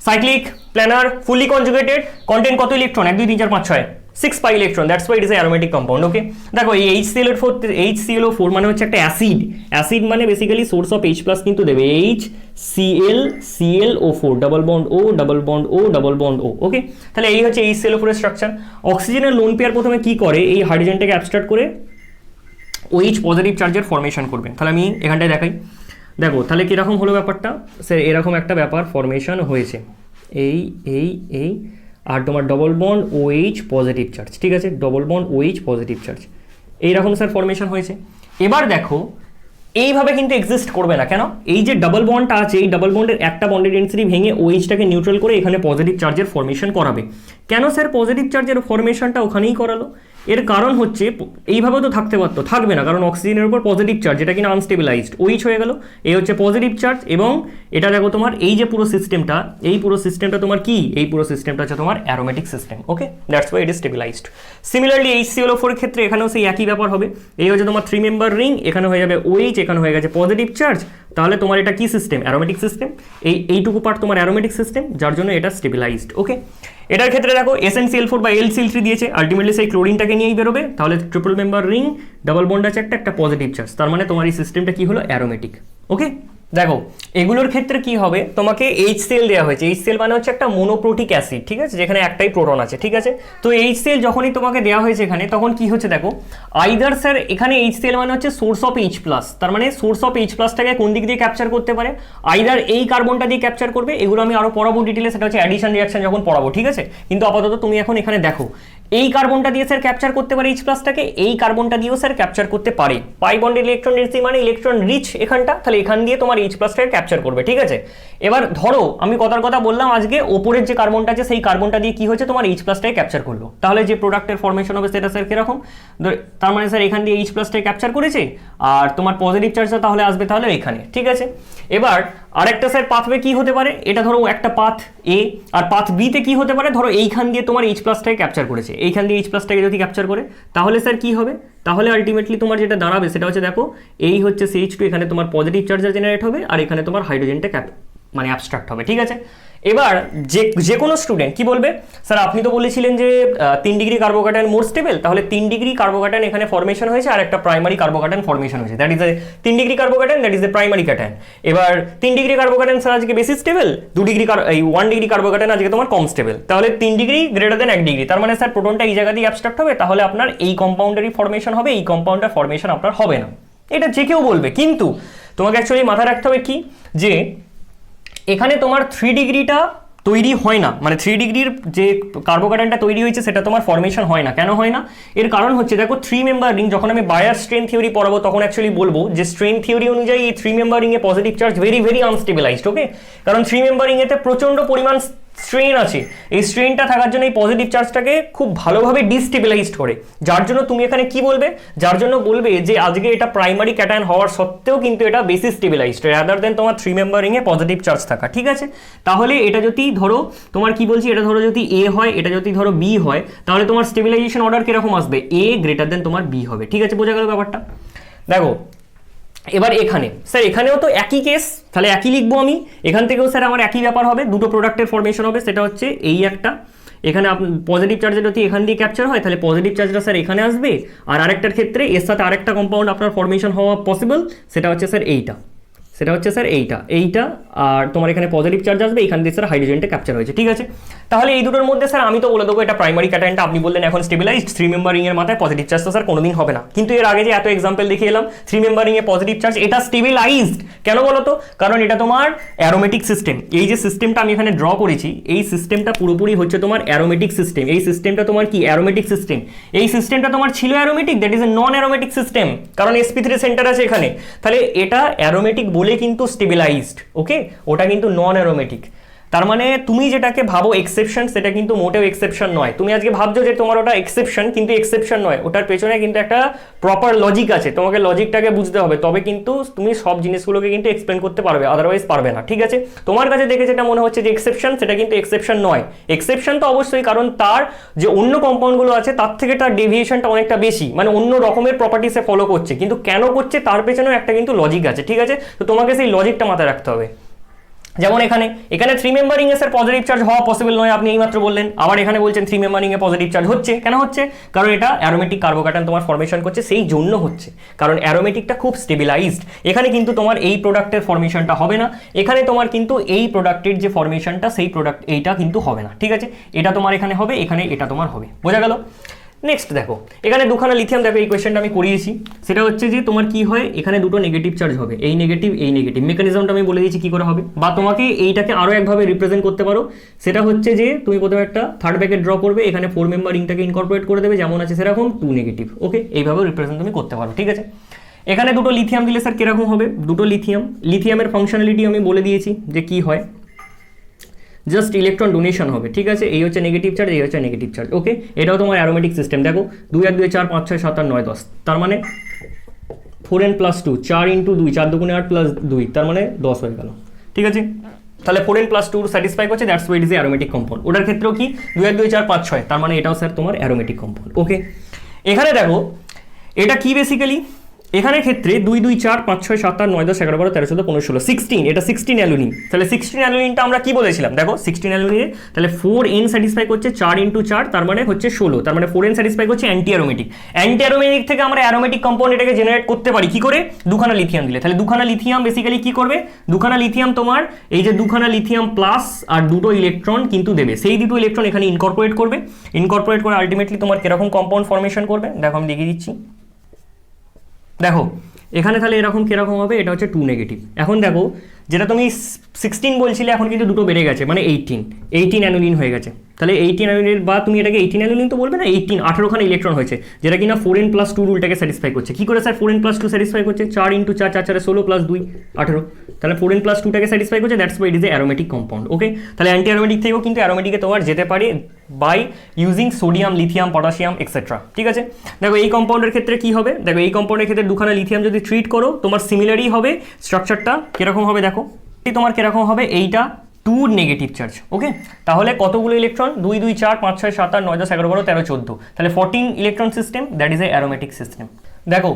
cyclic planar fully conjugated content কত electron? 1 2 3 4 5 6, 6 pi electron, that's why it is a aromatic compound, okay. দেখো এই HCl4 মানে হচ্ছে একটা অ্যাসিড মানে বেসিক্যালি সোর্স অফ H+ কিন্তু দেবে, HCl ClO4 double bond O, ওকে। তাহলে এই হচ্ছে HCl4 এর স্ট্রাকচার। অক্সিজেনের লোন পেয়ার প্রথমে কি করে? এই হাইড্রোজেনটাকে অ্যাবস্ট্রাক্ট করে OH পজিটিভ চার্জের ফর্মেশন করবে। তাহলে আমি এখানটায় দেখাই, দেখো তাহলে কীরকম হলো ব্যাপারটা? স্যার এরকম একটা ব্যাপার ফর্মেশন হয়েছে, এই আর তোমার double bond OH positive charge, ঠিক আছে, double bond OH positive charge, এইরকম স্যার ফর্মেশন হয়েছে। এবার দেখো এইভাবে কিন্তু এক্সিস্ট করবে না, কেন? এই যে ডাবল বন্ডটা আছে, এই ডাবল বন্ডের একটা বন্ডের ডেন্সিটি ভেঙে OH-টাকে নিউট্রাল করে এখানে পজিটিভ চার্জের ফর্মেশন করাবে। কেন স্যার পজিটিভ চার্জের ফর্মেশনটা ওখানেই করালো? এর কারণ হচ্ছে এইভাবে তো থাকতে পারতো, থাকবে না, কারণ অক্সিজেনের উপর পজিটিভ চার্জ, এটা কিনা আনস্টেবিলাইজড, OH হয়ে গেল। এই হচ্ছে পজিটিভ চার্জ, এবং এটা দেখো তোমার এই যে পুরো সিস্টেমটা, এই পুরো সিস্টেমটা তোমার কি? এই পুরো সিস্টেমটা হচ্ছে তোমার aromatic system, okay, that's why it is stabilised. Similarly HCl4 এর ক্ষেত্রে এখানেও সেই একই ব্যাপার হবে। এই হচ্ছে তোমার 3 মেম্বার রিং, এখানে হয়ে যাবে OH, এখানে হয়ে গেছে পজিটিভ চার্জ, তাহলে তোমার এটা কি সিস্টেম, অ্যারোমেটিক সিস্টেম। এইটুকু পার্ট তোমার অ্যারোমেটিক সিস্টেম, যার জন্য এটা স্টেবিলাইজড। ওকে, এটার ক্ষেত্রে দেখো SnCl4 বা LCl3 দিয়েছে, আলটিমেটলি সেই ক্লোরিনটাকে নিয়েই বেরোবে। তাহলে triple member ring, double bond আছে একটা পজিটিভ চার্জ, তার মানে তোমার এই সিস্টেমটা কি হলো, অ্যারোমেটিক। ওকে, দেখো এগুলোর ক্ষেত্রে কি হবে, তোমাকে HCl দেওয়া হয়েছে। HCl মানে হচ্ছে একটা মোনোপ্রোটিক অ্যাসিড, ঠিক আছে, যেখানে একটাই প্রোটন আছে, ঠিক আছে। তো HCl যখনই তোমাকে দেওয়া হয়েছে এখানে, তখন কি হচ্ছে দেখো, আইদার স্যার এখানে HCl মানে হচ্ছে সোর্স অফ H+, তার মানে সোর্স অফ H+টাকে কোন দিক দিয়ে ক্যাপচার করতে পারে, আইদার এই কার্বনটা দিয়ে ক্যাপচার করবে। এগুলো আমি আরো পড়াবো ডিটেলে, সেটা হচ্ছে অ্যাডিশন রিঅ্যাকশন যখন পড়াবো, ঠিক আছে। কিন্তু আপাতত তুমি এখন এখানে দেখো, এই কার্বনটা দিয়ে স্যার ক্যাপচার করতে পারে H+টাকে, এই কার্বনটা দিয়েও স্যার ক্যাপচার করতে পারে। পাই বন্ডের ইলেকট্রন ডেন্সিটি মানে ইলেকট্রন রিচ এখানটা, তাহলে এখান দিয়ে তোমার H+টাকে ক্যাপচার করবে, ঠিক আছে। এবার ধরো আমি কথার কথা বললাম আজকে, ওপরের যে কার্বনটা আছে সেই কার্বনটা দিয়ে কি হচ্ছে, তোমার H+টাকে ক্যাপচার করলো, তাহলে যে প্রোডাক্টের ফর্মেশন হবে সেটা স্যার কিরকম, তার মানে স্যার এখান দিয়ে H+টাকে ক্যাপচার করেছে, আর তোমার পজিটিভ চার্জটা তাহলে আসবে তাহলে এখানে, ঠিক আছে। এবার আরেকটা স্যার পাথওয়ে কি হতে পারে, এটা ধরো একটা পাথ এ, আর পাথ বি তে কি হতে পারে, ধরো এইখান দিয়ে তোমার H+টাকে ক্যাপচার করেছে, এইখান দিয়ে H+টাকে যদি ক্যাপচার করে, তাহলে স্যার কি হবে, তাহলে আলটিমেটলি তোমার যেটা দাঁড়াবে সেটা হচ্ছে দেখো, এই হচ্ছে CH2, এখানে তোমার পজিটিভ চার্জার জেনারেট হবে, আর এখানে তোমার হাইড্রোজেনটা মানে অ্যাবস্ট্রাক্ট হবে, ঠিক আছে। এবার যে কোনো স্টুডেন্ট কি বলবে, স্যার আপনি তো বলেছিলেন যে 3 ডিগ্রি কার্বোক্যাটায়ন মোর স্টেবল, তাহলে 3 ডিগ্রি কার্বোক্যাটায়ন এখানে ফর্মেশন হয়েছে, আর একটা প্রাইমারি কার্বোক্যাটায়ন ফর্মেশন হয়েছে, that is A 3 degree carbocation, that is a primary cation. এবার 3 ডিগ্রি কার্বোক্যাটায়ন স্যার আজকে বেশি স্টেবল, 2 ডিগ্রি 1 ডিগ্রি কার্বোক্যাটায়ন আজকে তোমার কম স্টেবল, তাহলে 3 ডিগ্রি গ্রেটার দেন 1 ডিগ্রি, তার মানে স্যার প্রোটনটা এই জায়গা দিয়ে অ্যাবস্ট্রাক্ট হবে, তাহলে আপনার এই কম্পাউন্ডারই ফর্মেশন হবে, এই কম্পাউন্ডার ফর্মেশন আপনার হবে না। এটা যে কেউ বলবে, কিন্তু তোমাকে অ্যাকচুয়ালি মাথায় রাখতে হবে কি, যে এখানে তোমার 3 ডিগ্রিটা তৈরি হয় না, মানে 3 ডিগ্রির যে কার্বোক্যাটায়নটা তৈরি হয়েছে সেটা তোমার ফর্মেশন হয় না। কেন হয় না, এর কারণ হচ্ছে দেখো 3 মেম্বার রিং, যখন আমি বায়ার স্ট্রেন থিওরি পড়াবো তখন অ্যাকচুয়ালি বলবো যে স্ট্রেন থিওরি অনুযায়ী এই 3 মেম্বার রিং এ পজিটিভ চার্জ ভেরি আনস্টেবিলাইজড। ওকে, কারণ 3 মেম্বার রিং এতে প্রচন্ড পরিমাণ স্ট্রেন আছে, এই স্ট্রেনটা থাকার জন্য এই পজিটিভ চার্জটাকে খুব ভালোভাবে ডিস্টেবিলাইজড করে, যার জন্য তুমি এখানে কি বলবে, যার জন্য বলবে যে আজকে এটা প্রাইমারি ক্যাটায়ন হওয়ার সত্ত্বেও কিন্তু এটা বেশি স্টেবিলাইজড রাদার দেন তোমার 3 মেম্বার রিং এ পজিটিভ চার্জ থাকা, ঠিক আছে। তাহলে এটা যদি ধরো তোমার কি বলছি, এটা ধরো যদি এ হয়, এটা যদি ধরো বি হয়, তাহলে তোমার স্টেবিলাইজেশন অর্ডার কিরকম আসবে, এ গ্রেটার দেন তোমার বি হবে, ঠিক আছে, বোঝা গেল ব্যাপারটা। দেখো এবার এখানে স্যার এখানেও তো একই কেস, তাহলে একই লিখবো আমি, এখান থেকেও স্যার আমার একই ব্যাপার হবে, দুটো প্রোডাক্টের ফর্মেশন হবে, সেটা হচ্ছে এই একটা, এখানে পজিটিভ চার্জের যদি এখান দিয়ে ক্যাপচার হয় তাহলে পজিটিভ চার্জটা স্যার এখানে আসবে, আর আরেকটার ক্ষেত্রে এর সাথে আরেকটা কম্পাউন্ড আপনার ফর্মেশন হওয়া পসিবল, সেটা হচ্ছে স্যার এইটা, সেটা হচ্ছে স্যার এইটা, আর তোমার এখানে পজিটিভ চার্জ আসবে, এখান দিয়ে স্যার হাইড্রোজেনটা ক্যাপচার হয়েছে, ঠিক আছে। তাহলে এই দুটোর মধ্যে স্যার আমি তো বলে দেবো এটা প্রাইমারি ক্যাটায়নটা, আপনি বললেন এখন স্টেবিলাইজড, 3 মেম্বার রিং এর মাথায় পজিটিভ চার্জ তো স্যার কোনোদিন হবে না। কিন্তু এর আগে যে এত এক্সাম্পল দেখিয়ে এলাম 3 মেম্বার রিং এ পজিটিভ চার্জ, এটা স্টেবিলাইজড কেন বলো তো, কারণ এটা তোমার অ্যারোমেটিক সিস্টেম। এই যে সিস্টেমটা আমি এখানে ড্র করেছি, এই সিস্টেমটা পুরোপুরি হচ্ছে তোমার অ্যারোমেটিক সিস্টেম, এই সিস্টেমটা তোমার কি অ্যারোমেটিক সিস্টেম, এই সিস্টেমটা তোমার ছিল aromatic, that is A non aromatic system, কারণ sp3 সেন্টার আছে এখানে, তাহলে এটা অ্যারোমেটিক বলে কিন্তু স্টেবিলাইজড, ওকে, ওটা কিন্তু নন অ্যারোমেটিক। তার মানে তুমি যেটাকে ভাবো এক্সেপশন, সেটা কিন্তু মোটেও এক্সেপশন নয়। তুমি আজকে ভাবছো যে তোমার ওটা এক্সেপশন, কিন্তু এক্সেপশন নয়, ওটার পেছনে কিন্তু একটা প্রপার লজিক আছে, তোমাকে লজিকটাকে বুঝতে হবে, তবে কিন্তু তুমি সব জিনিসগুলোকে কিন্তু এক্সপ্লেন করতে পারবে, আদারওয়াইজ পারবে না, ঠিক আছে। তোমার কাছে দেখে যেটা মনে হচ্ছে যে এক্সেপশন, সেটা কিন্তু এক্সেপশন নয়। এক্সেপশন তো অবশ্যই, কারণ তার যে অন্য কম্পাউন্ডগুলো আছে তার থেকে তার ডেভিয়েশনটা অনেকটা বেশি, মানে অন্য রকমের প্রপার্টিসে ফলো করছে, কিন্তু কেন করছে তার পেছনেও একটা কিন্তু লজিক আছে, ঠিক আছে। তো তোমাকে সেই লজিকটা মাথায় রাখতে হবে। যেমন এখানে 3 মেম্বার রিং এ স্যার পজিটিভ চার্জ হওয়া পসিবল নয়, আপনি এইমাত্র বললেন, আবার এখানে বলছেন 3 মেম্বার রিং এ পজিটিভ চার্জ হচ্ছে, কেন হচ্ছে, কারণ এটা অ্যারোমেটিক কার্বোক্যাটায়ন তোমার ফর্মেশন করছে, সেই জন্য হচ্ছে, কারণ অ্যারোমেটিকটা খুব স্টেবিলাইজড। এখানে কিন্তু তোমার এই প্রোডাক্টের ফর্মেশনটা হবে না, এখানে তোমার কিন্তু এই প্রোডাক্টের যে ফর্মেশনটা সেই প্রোডাক্ট এইটা কিন্তু হবে না, ঠিক আছে। এটা তোমার এখানে হবে, এখানে এটা তোমার হবে, বোঝা গেল। নেক্সট দেখো এখানে দুখানা লিথিয়াম, দেখো এই কোয়েশ্চেনটা আমি করিয়েছি, সেটা হচ্ছে যে তোমার কি হয়, এখানে দুটো নেগেটিভ চার্জ হবে, এই নেগেটিভ মেকানিজমটা আমি বলে দিয়েছি কি করে হবে, বা তোমাকে এইটাকে আরো একভাবে রিপ্রেজেন্ট করতে পারো, সেটা হচ্ছে যে তুমি প্রথমে একটা থার্ড ব্র্যাকেট ড্র করবে, এখানে 4 মেম্বার রিংটাকে ইনকর্পোরেট করে দেবে, যেমন আছে সেরকম 2 নেগেটিভ, ওকে, এইভাবে রিপ্রেজেন্ট তুমি করতে পারো, ঠিক আছে। এখানে দুটো লিথিয়াম দিলে স্যার কিরকম হবে, দুটো লিথিয়ামের ফাংশনালিটি আমি বলে দিয়েছি যে কি হয়, জাস্ট ইলেকট্রন ডোনেশন হবে, ঠিক আছে। এই হচ্ছে নেগেটিভ চার্জ, এই হচ্ছে নেগেটিভ চার্জ, ওকে। এটাও তোমার অ্যারোমেটিক সিস্টেম, দেখো 2 আর 2 4 5 6 7 8 9 10, তার মানে 4n + 2, 4 × 2, 4 × 2 = 8 + 2, তার মানে 10 হয়ে গেল, ঠিক আছে। তাহলে 4n + 2 স্যাটিসফাই করছে, that's why it is a aromatic compound. ওটার ক্ষেত্রেও কি 2 আর 2 4 5 6, তার মানে এটাও স্যার তোমার অ্যারোমেটিক কম্পাউন্ড, ওকে। এখানে দেখো এটা কি বেসিক্যালি, এখানে ক্ষেত্রে 2 2 4 5 6 7 8 9 10 11 12 13 14 15 16 16, এটা 16 অ্যালুমিন। তাহলে 16 অ্যালুমিনটা আমরা কি বলেছিলাম দেখো 16 অ্যালুমিনে তাহলে 4n স্যাটিসফাই করছে 4 × 4 তার মানে হচ্ছে 16, তার মানে 4n স্যাটিসফাই করছে অ্যান্টি অ্যারোমেটিক। অ্যান্টি অ্যারোমেটিক থেকে আমরা অ্যারোমেটিক কম্পাউন্ড এটাকে জেনারেট করতে পারি কি করে, দুখানা লিথিয়াম দিলে। তাহলে দুখানা লিথিয়াম বেসিক্যালি কি করবে, দুখানা লিথিয়াম তোমার এই যে দুখানা লিথিয়াম প্লাস আর দুটো ইলেকট্রন কিন্তু দেবে, সেই দুটো ইলেকট্রন এখানে ইনকর্পোরেট করবে, ইনকর্পোরেট করে আলটিমেটলি তোমার কিরকম কম্পাউন্ড ফর্মেশন করবে দেখো আমি দেখিয়ে দিচ্ছি। দেখো এখানে তাহলে এরকম কিরকম হবে, এটা হচ্ছে 2 নেগেটিভ। এখন দেখো যেটা তুমি 16 বলছিলে এখন কিন্তু দুটো বেড়ে গেছে, মানে 18 অ্যানুলিন হয়ে গেছে। তাহলে 18 অ্যানুলিন বা তুমি এটাকে 18 অ্যানুলিন তো বলবে না, 18খানা ইলেকট্রন হয়েছে, যেটা কিনা 4n + 2 রুলটাকে স্যাটিসফাই করছে। কি করে স্যার 4n + 2 স্যাটিসফাই করছে, 4 × 4 4 4 16 + 2 18, তাহলে 4n + 2টাকে স্যাটিসফাই করছে, that's why it is a aromatic compound. Okay, তাহলে অ্যান্টি অ্যারোমেটিক থেকেও কিন্তু অ্যারোমেটিকে তোমার যেতে পারে by using sodium, lithium, potassium etcetera. ঠিক আছে, দেখো এই কম্পাউন্ডের ক্ষেত্রে কি হবে, দেখো এই কম্পাউন্ডের ক্ষেত্রে দুখানা লিথিয়াম যদি ট্রিট করো তোমার সিমিলারই হবে, স্ট্রাকচারটা কিরকম হবে দেখো, তোমার কিরকম হবে, এইটা 2 নেগেটিভ চার্জ। ওকে, তাহলে কতগুলো ইলেকট্রন, 2 2 4 5 6 7 8 9 10 11 12 13 14, তাহলে 14 electron system, that is a aromatic system. দেখো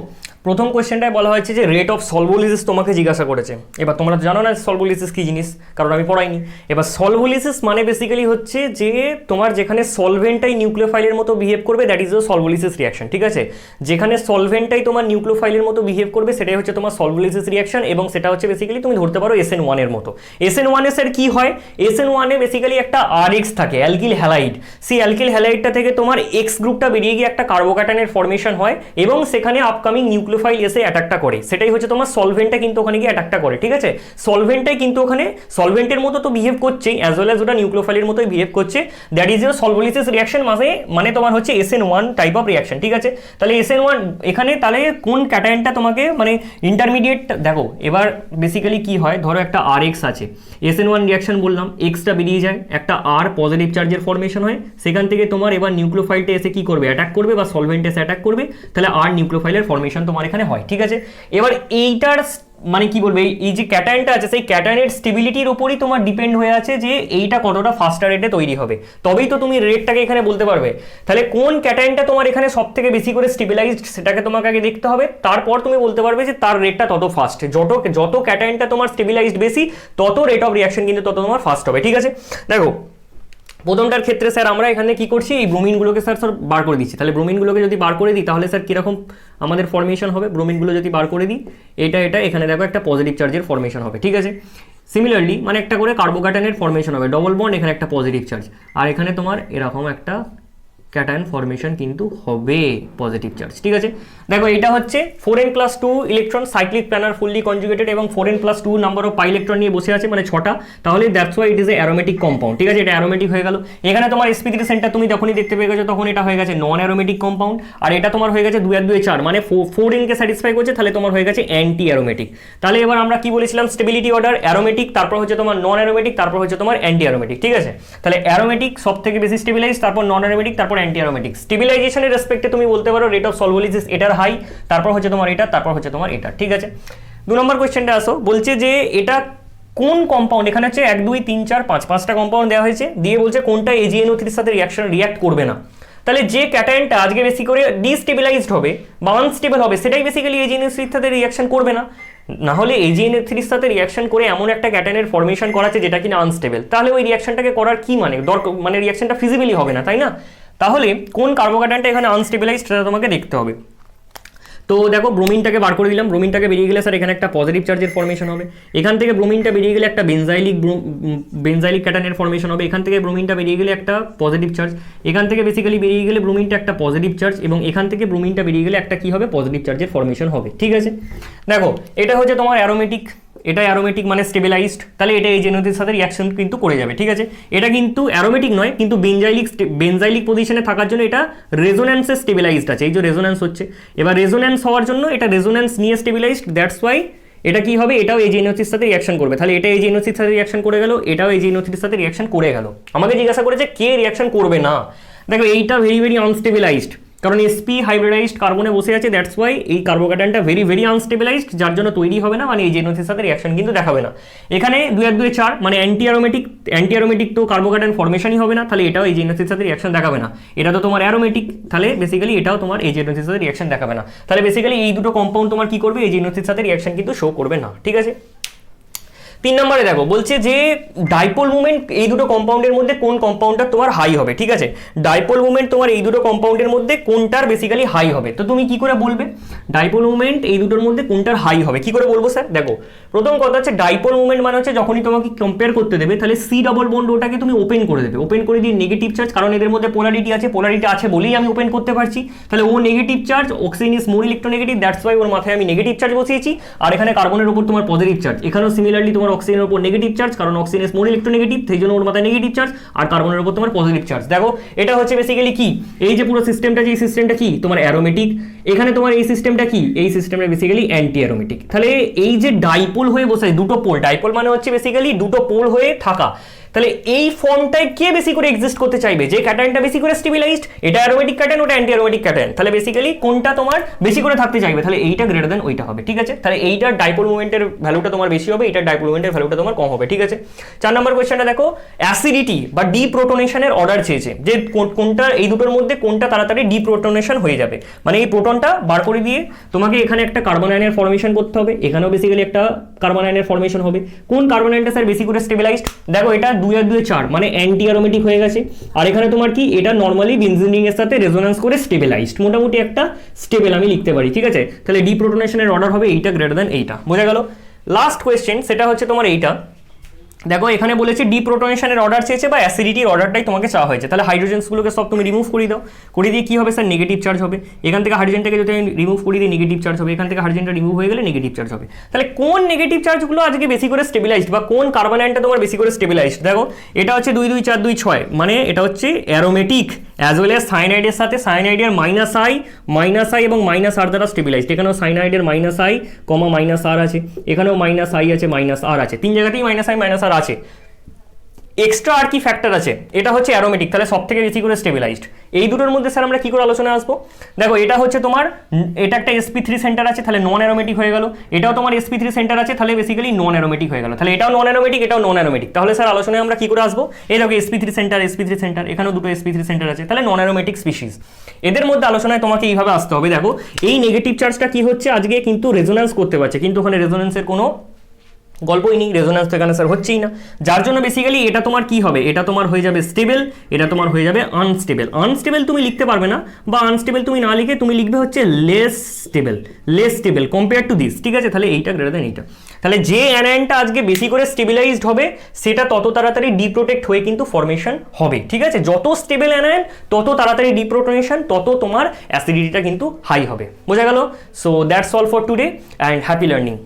প্রথম কোয়েশ্চেনটায় বলা হয়েছে যে রেট অফ সলভোলিসিস তোমাকে জিজ্ঞাসা করেছে। এবার তোমরা জানো না সলভোলিসিস কী জিনিস, কারণ আমি পড়াইনি। এবার সলভোলিসিস মানে বেসিক্যালি হচ্ছে যে তোমার যেখানে সলভেন্টটাই নিউক্লিওফাইলের মতো বিহেভ করবে, দ্যাট ইজ ও সলভোলিসিস রিয়াকশন। ঠিক আছে, যেখানে সলভেন্টটাই তোমার নিউক্লিওফাইলের মতো বিহেভ করবে সেটাই হচ্ছে তোমার সলভোলিসিস রিয়াকশন, এবং সেটা হচ্ছে বেসিক্যালি তুমি ধরতে পারো SN1 এর মতো। SN1 এ স্যার কী হয়, SN1 এ বেসিক্যালি একটা RH থাকে, অ্যালকিল হ্যালাইড। সেই অ্যালকিল হ্যালাইডটা থেকে তোমার X গ্রুপটা বেরিয়ে গিয়ে একটা কার্বোক্যাটায়নের ফর্মেশন হয়, এবং সেখানে আপকামিং নিউক্লিওফাইল এসে অ্যাটাকটা করে, সেটাই হচ্ছে তোমার সলভেন্টটা কিন্তু ওখানে গিয়ে অ্যাটাকটা করে। ঠিক আছে, সলভেন্টটাই কিন্তু ওখানে সলভেন্টের মতো তো বিহেভ করছেই, অ্যাজ ওয়েল অ্যাজ ওটা নিউক্লিওফাইলের মতোই বিহেভ করছে, দ্যাট ইজ ইউর সলভোলিসিস রিয়াকশন, মানে তোমার হচ্ছে SN1 টাইপ অফ রিয়াকশন। ঠিক আছে, তাহলে SN1 এখানে তাহলে কোন ক্যাটায়নটা তোমাকে মানে ইন্টারমিডিয়েট, দেখো এবার বেসিক্যালি কি হয়, ধরো একটা RH আছে, SN1 রিয়াকশন বললাম, Xটা বেরিয়ে যায়, একটা R পজিটিভ চার্জের ফর্মেশন হয়, সেখান থেকে তোমার এবার নিউক্লিওফাইলটা এসে কি করবে, অ্যাটাক করবে, বা সলভেন্ট এসে অ্যাটাক করবে, তাহলে R নিউক্লিওফাইলের ফর্মেশন তোমার এখানে হয়। ঠিক আছে, এবার এইটার মানে কি বলবে, এই যে ক্যাটায়নটা আছে সেই ক্যাটায়নের স্টেবিলিটির উপরই তোমার ডিপেন্ড হয়ে আছে যে এইটা কতটা ফাস্টার রেটে তৈরি হবে, তবেই তো তুমি রেটটাকে এখানে বলতে পারবে। তাহলে কোন ক্যাটায়নটা তোমার এখানে সব থেকে বেশি করে স্টেবিলাইজড সেটাকে তোমাকে আগে দেখতে হবে, তারপর তুমি বলতে পারবে যে তার রেটটা তত ফাস্ট। যত ক্যাটায়নটা তোমার স্টেবিলাইজড বেশি, তত রেট অফ রিয়াকশন কিন্তু তত তোমার ফাস্ট হবে। ঠিক আছে, দেখো প্রথমটার ক্ষেত্রে স্যার আমরা এখানে কি করছি, এই ব্রোমিনগুলোকে স্যার বার করে দিচ্ছি। তাহলে ব্রোমিনগুলোকে যদি বার করে দিই তাহলে স্যার কীরকম আমাদের ফর্মেশন হবে, ব্রোমিনগুলো যদি বার করে দিই, এটা এখানে দেখো একটা পজিটিভ চার্জের ফর্মেশন হবে। ঠিক আছে, সিমিলারলি মানে একটা করে কার্বোক্যাটায়নের ফর্মেশন হবে, ডবল বন্ড, এখানে একটা পজিটিভ চার্জ, আর এখানে তোমার এরকম একটা ক্যাটায়ন ফর্মেশন কিন্তু হবে, পজিটিভ চার্জ। ঠিক আছে, দেখো এটা হচ্ছে 4n + 2 electron cyclic planar fully conjugated, এবং 4n + 2 number of pi electron নিয়ে বসে আছে, মানে 6টা, তাহলে that's why it is a aromatic compound. ঠিক আছে, এটা অ্যারোমেটিক হয়ে গেল। এখানে তোমার sp3 সেন্টার তুমি যখনই দেখতে পেয়ে গেছো তখন এটা হয়ে গেছে নন অ্যারোমেটিক কম্পাউন্ড, আর এটা তোমার হয়ে গেছে 2 আর 2 4, মানে 4n কে স্যাটিসফাই করছে, তাহলে তোমার হয়ে গেছে অ্যান্টি অ্যারোমেটিক। তাহলে এবার আমরা কি বলেছিলাম, স্টেবিলিটি অর্ডার অ্যারোমেটিক, তারপর হচ্ছে তোমার নন অ্যারোমেটিক, তারপর হচ্ছে তোমার অ্যান্টি অ্যারোমেটিক। ঠিক আছে, তাহলে অ্যারোমেটিক সব থেকে বেশি স্টেবিলাইজ, তারপর নন অ্যারোমেটিক, তারপর অ্যান্টি অ্যারোমেটিক। স্টেবিলাইজেশনের রেসপেক্টে তুমি বলতে পারো রেট অফ সলভোলিসিস এটার হাই, তারপর হচ্ছে তোমার এটা, তারপর হচ্ছে তোমার এটা। ঠিক আছে, 2 নম্বর কোয়েশ্চেনটা আসো, বলছে যে এটা কোন কম্পাউন্ড, এখানে হচ্ছে 1 2 3 4 5 5টা কম্পাউন্ড দেওয়া হয়েছে, দিয়ে বলছে কোনটা AgNO3 এর সাথে রিয়াক্ট করবে না। তাহলে যে ক্যাটায়নটা আজকে বেশি করে ডিস্টেবিলাইজড হবে বা আনস্টেবল হবে, সেটাই বেসিক্যালি AgNO3 এর সাথে রিয়াকশন করবে না। না হলে AgNO3 এর সাথে রিয়াকশন করে এমন একটা ক্যাটায়নের ফর্মেশন করাচ্ছে যেটা কিনা আনস্টেবল, তাহলে ওই রিয়াকশনটাকে করার কি মানে রিয়াকশনটা ফিজিবলি হবে না, তাই না? তাহলে কোন কার্বোক্যাটায়নটা এখানে আনস্টেবিলাইজড সেটা তোমাকে দেখতে হবে। তো দেখো ব্রোমিনটাকে বার করে দিলাম, ব্রোমিনটাকে বেরিয়ে গেলে স্যার এখানে একটা পজিটিভ চার্জের ফর্মেশন হবে, এখান থেকে ব্রোমিনটা বেরিয়ে গেলে একটা বেনজাইলিক ক্যাটায়নের ফর্মেশন হবে, এখান থেকে ব্রোমিনটা বেরিয়ে গেলে একটা পজিটিভ চার্জ, এখান থেকে বেসিক্যালি বেরিয়ে গেলে ব্রোমিনটা একটা পজিটিভ চার্জ, এবং এখান থেকে ব্রোমিনটা বেরিয়ে গেলে একটা কি হবে, পজিটিভ চার্জের ফর্মেশন হবে। ঠিক আছে, দেখো এটা হচ্ছে তোমার অ্যারোমেটিক, এটা অ্যারোমেটিক মানে স্টেবিলাইজড, তাহলে এটা AgNO3 এর সাথে রিয়াকশন কিন্তু করে যাবে। ঠিক আছে, এটা কিন্তু অ্যারোমেটিক নয়, কিন্তু বেনজাইলিক পজিশনে থাকার জন্য এটা রেজোন্যান্সে স্টেবিলাইজড আছে, এই যে রেজোন্যান্স হচ্ছে, এবার রেজোন্যান্স হওয়ার জন্য এটা রেজোন্যান্স নিয়ে স্টেবিলাইজড, দ্যাটস ওয়াই এটা কি হবে, এটাও AgNO3 এর সাথে রিয়াকশন করবে। তাহলে এটা AgNO3 এর সাথে রিয়াকশন করে গেল, এটাও AgNO3 এর সাথে রিয়াকশন করে গেল। আমাকে জিজ্ঞাসা করেছে কে রিয়াকশন করবে না। দেখো এইটা ভেরি ভেরি আনস্টেবিলাইজড, কারণ sp হাইব্রিডাইজড কার্বনে বসে আছে, দ্যাটস ওয়াই এই কার্বোক্যাটায়নটা ভেরি ভেরি আনস্টেবিলাইজড, যার জন্য তৈরি হবে না, মানে এই জেনোসিসের সাথে রিঅ্যাকশন কিন্তু দেখাবে না। এখানে 2 আর 2 4 মানে অ্যান্টি অ্যারোমেটিক তো কার্বোক্যাটায়ন ফর্মেশনই হবে না, তাহলে এটাও এই জেনোসিসের সাথে রিঅ্যাকশন দেখাবে না। এটা তো তোমার অ্যারোমেটিক, তাহলে বেসিক্যালি এটাও তোমার এই জেনোসিসের সাথে রিঅ্যাকশন দেখাবে না। তাহলে বেসিক্যালি এই দুটো কম্পাউন্ড তোমার কি করবে, এই জেনোসিসের সাথে রিঅ্যাকশন কিন্তু শো করবে না, ঠিক আছে। 3 নম্বরে দেখো বলছে যে ডাইপোল মুভমেন্ট এই দুটো কম্পাউন্ডের মধ্যে কোন কম্পাউন্ডটা তোমার হাই হবে, ঠিক আছে। ডাইপোল মুভমেন্ট তোমার এই দুটো কম্পাউন্ডের মধ্যে কোনটার বেসিক্যালি হাই হবে, তো তুমি কি করে বলবে ডাইপোল মুভমেন্ট এই দুটোর মধ্যে কোনটার হাই হবে, কি করে বলবো স্যার? দেখো প্রথম কথা হচ্ছে ডাইপোল মুভমেন্ট মানে হচ্ছে যখনই তোমাকে কম্পেয়ার করতে দেবে, তাহলে সি ডবল বন্ড ওটাকে তুমি ওপেন করে দেবে, ওপেন করে দিয়ে নেগেটিভ চার্জ, কারণ এদের মধ্যে পোলারিটি আছে বলেই আমি ওপেন করতে পারছি, তাহলে ও negative charge, oxygen is more electronegative, that's why ওর মাথায় আমি নেগেটিভ চার্জ বসিয়েছি, আর এখানে কার্বনের উপর তোমার পজিটিভ চার্জ, এখানেও সিমিলারলি তোমার অক্সিজেনের উপর নেগেটিভ চার্জ, কারণ অক্সিজেন ইজ মোর ইলেকট্রোনেগেটিভ, সেই জন্য ওর মাথায় নেগেটিভ চার্জ, আর কার্বনের উপর তোমার পজিটিভ চার্জ। দেখো এটা হচ্ছে বেসিক্যালি কি, এই যে পুরো সিস্টেমটা, যে সিস্টেমটা কি তোমার অ্যারোমেটিক, এখানে তোমার এই সিস্টেমটা কি, এই সিস্টেমটা বেসিক্যালি অ্যান্টি অ্যারোমেটিক। তাহলে এই যে ডাইপোল হয়ে বসে দুটো পোল, ডাইপোল মানে হচ্ছে বেসিক্যালি দুটো পোল হয়ে থাকা, তাহলে এই ফর্মটায় কে বেশি করে এক্সিস্ট করতে চাইবে, যে ক্যাটায়নটা বেশি করে স্টেবিলাইজড, এটা অ্যারোমেটিক ক্যাটায়ন, ওটা অ্যান্টি অ্যারোমেটিক ক্যাটায়ন, তাহলে বেসিক্যালি কোনটা তোমার বেশি করে থাকতে চাইবে, তাহলে এইটা গ্রেটার দেন ওইটা হবে, ঠিক আছে। তাহলে এইটার ডাইপোল মুভমেন্টের ভ্যালুটা তোমার বেশি হবে, এইটার ডাইপোল মুভমেন্টের ভ্যালুটা তোমার কম হবে, ঠিক আছে। 4 নম্বর কোয়েশ্চেনটা দেখো, অ্যাসিডিটি বা ডিপ্রোটনেশনের অর্ডার চেয়েছে, যে কোনটা এই দুটোর মধ্যে কোনটা তাড়াতাড়ি ডিপ্রোটনেশন হয়ে যাবে, মানে এই প্রোটনটা বার করে দিয়ে তোমাকে এখানে একটা কার্বন আয়নের ফর্মেশন করতে হবে, এখানেও বেসিক্যালি একটা কার্বন আয়নের ফর্মেশন হবে। কোন কার্বন আয়নটা স্যার বেশি করে স্টেবিলাইজড? দেখো এটা 2 আর 2 4 মানে অ্যান্টি অ্যারোমেটিক হয়ে গেছে, আর এখানে তোমার কি, এটা নরমালি বেনজিন এর সাথে রেজোন্যান্স করে স্টেবিলাইজড, মোটামুটি একটা স্টেবল আমি লিখতে পারি, ঠিক আছে। তাহলে ডিপ্রোটনেশনের অর্ডার হবে এইটা গ্রেটার দেন এইটা, বোঝা গেল। লাস্ট কোয়েশ্চেন সেটা হচ্ছে তোমার এইটা, দেখো এখানে বলেছে ডিপ্রোটনেশনের অর্ডার চেয়েছে বা অ্যাসিডিটির অর্ডারটাই তোমাকে চাওয়া হয়েছে, তাহলে হাইড্রোজেন্সগুলোকে সব তুমি রিমুভ করে দাও, করে দিয়ে কি হবে স্যার, নেগেটিভ চার্জ হবে, এখান থেকে হাইড্রোজেনটাকে যদি আমি রিমুভ করে দিই নেগেটিভ চার্জ হবে, এখান থেকে হাইড্রোজেনটা রিমুভ হয়ে গেলে নেগেটিভ চার্জ হবে। তাহলে কোন নেগেটিভ চার্জগুলো আজকে বেশি করে স্টেবিলাইজড বা কোন কার্বন আয়নটা তোমার বেশি করে স্টেবিলাইজড? দেখো এটা হচ্ছে 2 2 4 2 6 মানে এটা হচ্ছে অ্যারোমেটিক অ্যাজ ওয়েল এজ সাইনাইডের সাথে সাইনাইডের মাইনাস আই এবং মাইনাস আর দ্বারা স্টেবিলাইজড, এখানেও সাইনাইডের মাইনাস আই কমা মাইনাস আর আছে, এখানেও মাইনাস আই আছে মাইনাস আর আছে, 3 জায়গাতেই মাইনাস আই মাইনাস আর আছে। এক্সট্রা আর কি ফ্যাক্টর আছে, এটা হচ্ছে অ্যারোমেটিক, তাহলে সব থেকে বেশি করে স্টেবিলাইজড। এই দুটোর মধ্যে স্যার আমরা কি করে আলোচনা আসবো? দেখো এটা হচ্ছে তোমার, এটা একটা sp3 সেন্টার আছে, তাহলে নন অ্যারোমেটিক হয়ে গেল, এটাও তোমার sp3 সেন্টার আছে, তাহলে বেসিক্যালি নন অ্যারোমেটিক হয়ে গেল, তাহলে এটাও নন অ্যারোমেটিক, এটাও নন অ্যারোমেটিক, তাহলে স্যার আলোচনায় আমরা কি করে আসবো? এই দেখো sp3 সেন্টার, এখানেও দুটো sp3 সেন্টার আছে, তাহলে নন অ্যারোমেটিক স্পিসিস। এদের মধ্যে আলোচনায় তোমাকে এইভাবে আসতে হবে। দেখো এই নেগেটিভ চার্জটা কি হচ্ছে, আজকে কিন্তু রেজোন্যান্স করতে পারছে, কিন্তু ওখানে রেজোন্যান্সের কোনো গল্পই নেই, রেজোন্যান্স তো এখানে স্যার হচ্ছেই না, যার জন্য বেসিক্যালি এটা তোমার কি হবে, এটা তোমার হয়ে যাবে স্টেবল, এটা তোমার হয়ে যাবে আনস্টেবল তুমি লিখতে পারবে না, বা আনস্টেবল তুমি না লিখে তুমি লিখবে হচ্ছে less stable compare to this, ঠিক আছে। তাহলে এইটা গ্রেটার দেন এইটা, তাহলে যে অ্যানায়নটা আজকে বেশি করে স্টেবিলাইজড হবে সেটা তত তাড়াতাড়ি ডিপ্রোটেক্ট হয়ে কিন্তু ফর্মেশন হবে, ঠিক আছে। যত স্টেবল অ্যানায়ন তত তাড়াতাড়ি ডিপ্রোটনেশন, তত তোমার অ্যাসিডিটিটা কিন্তু হাই হবে, বোঝা গেল। So that's all for today and happy learning.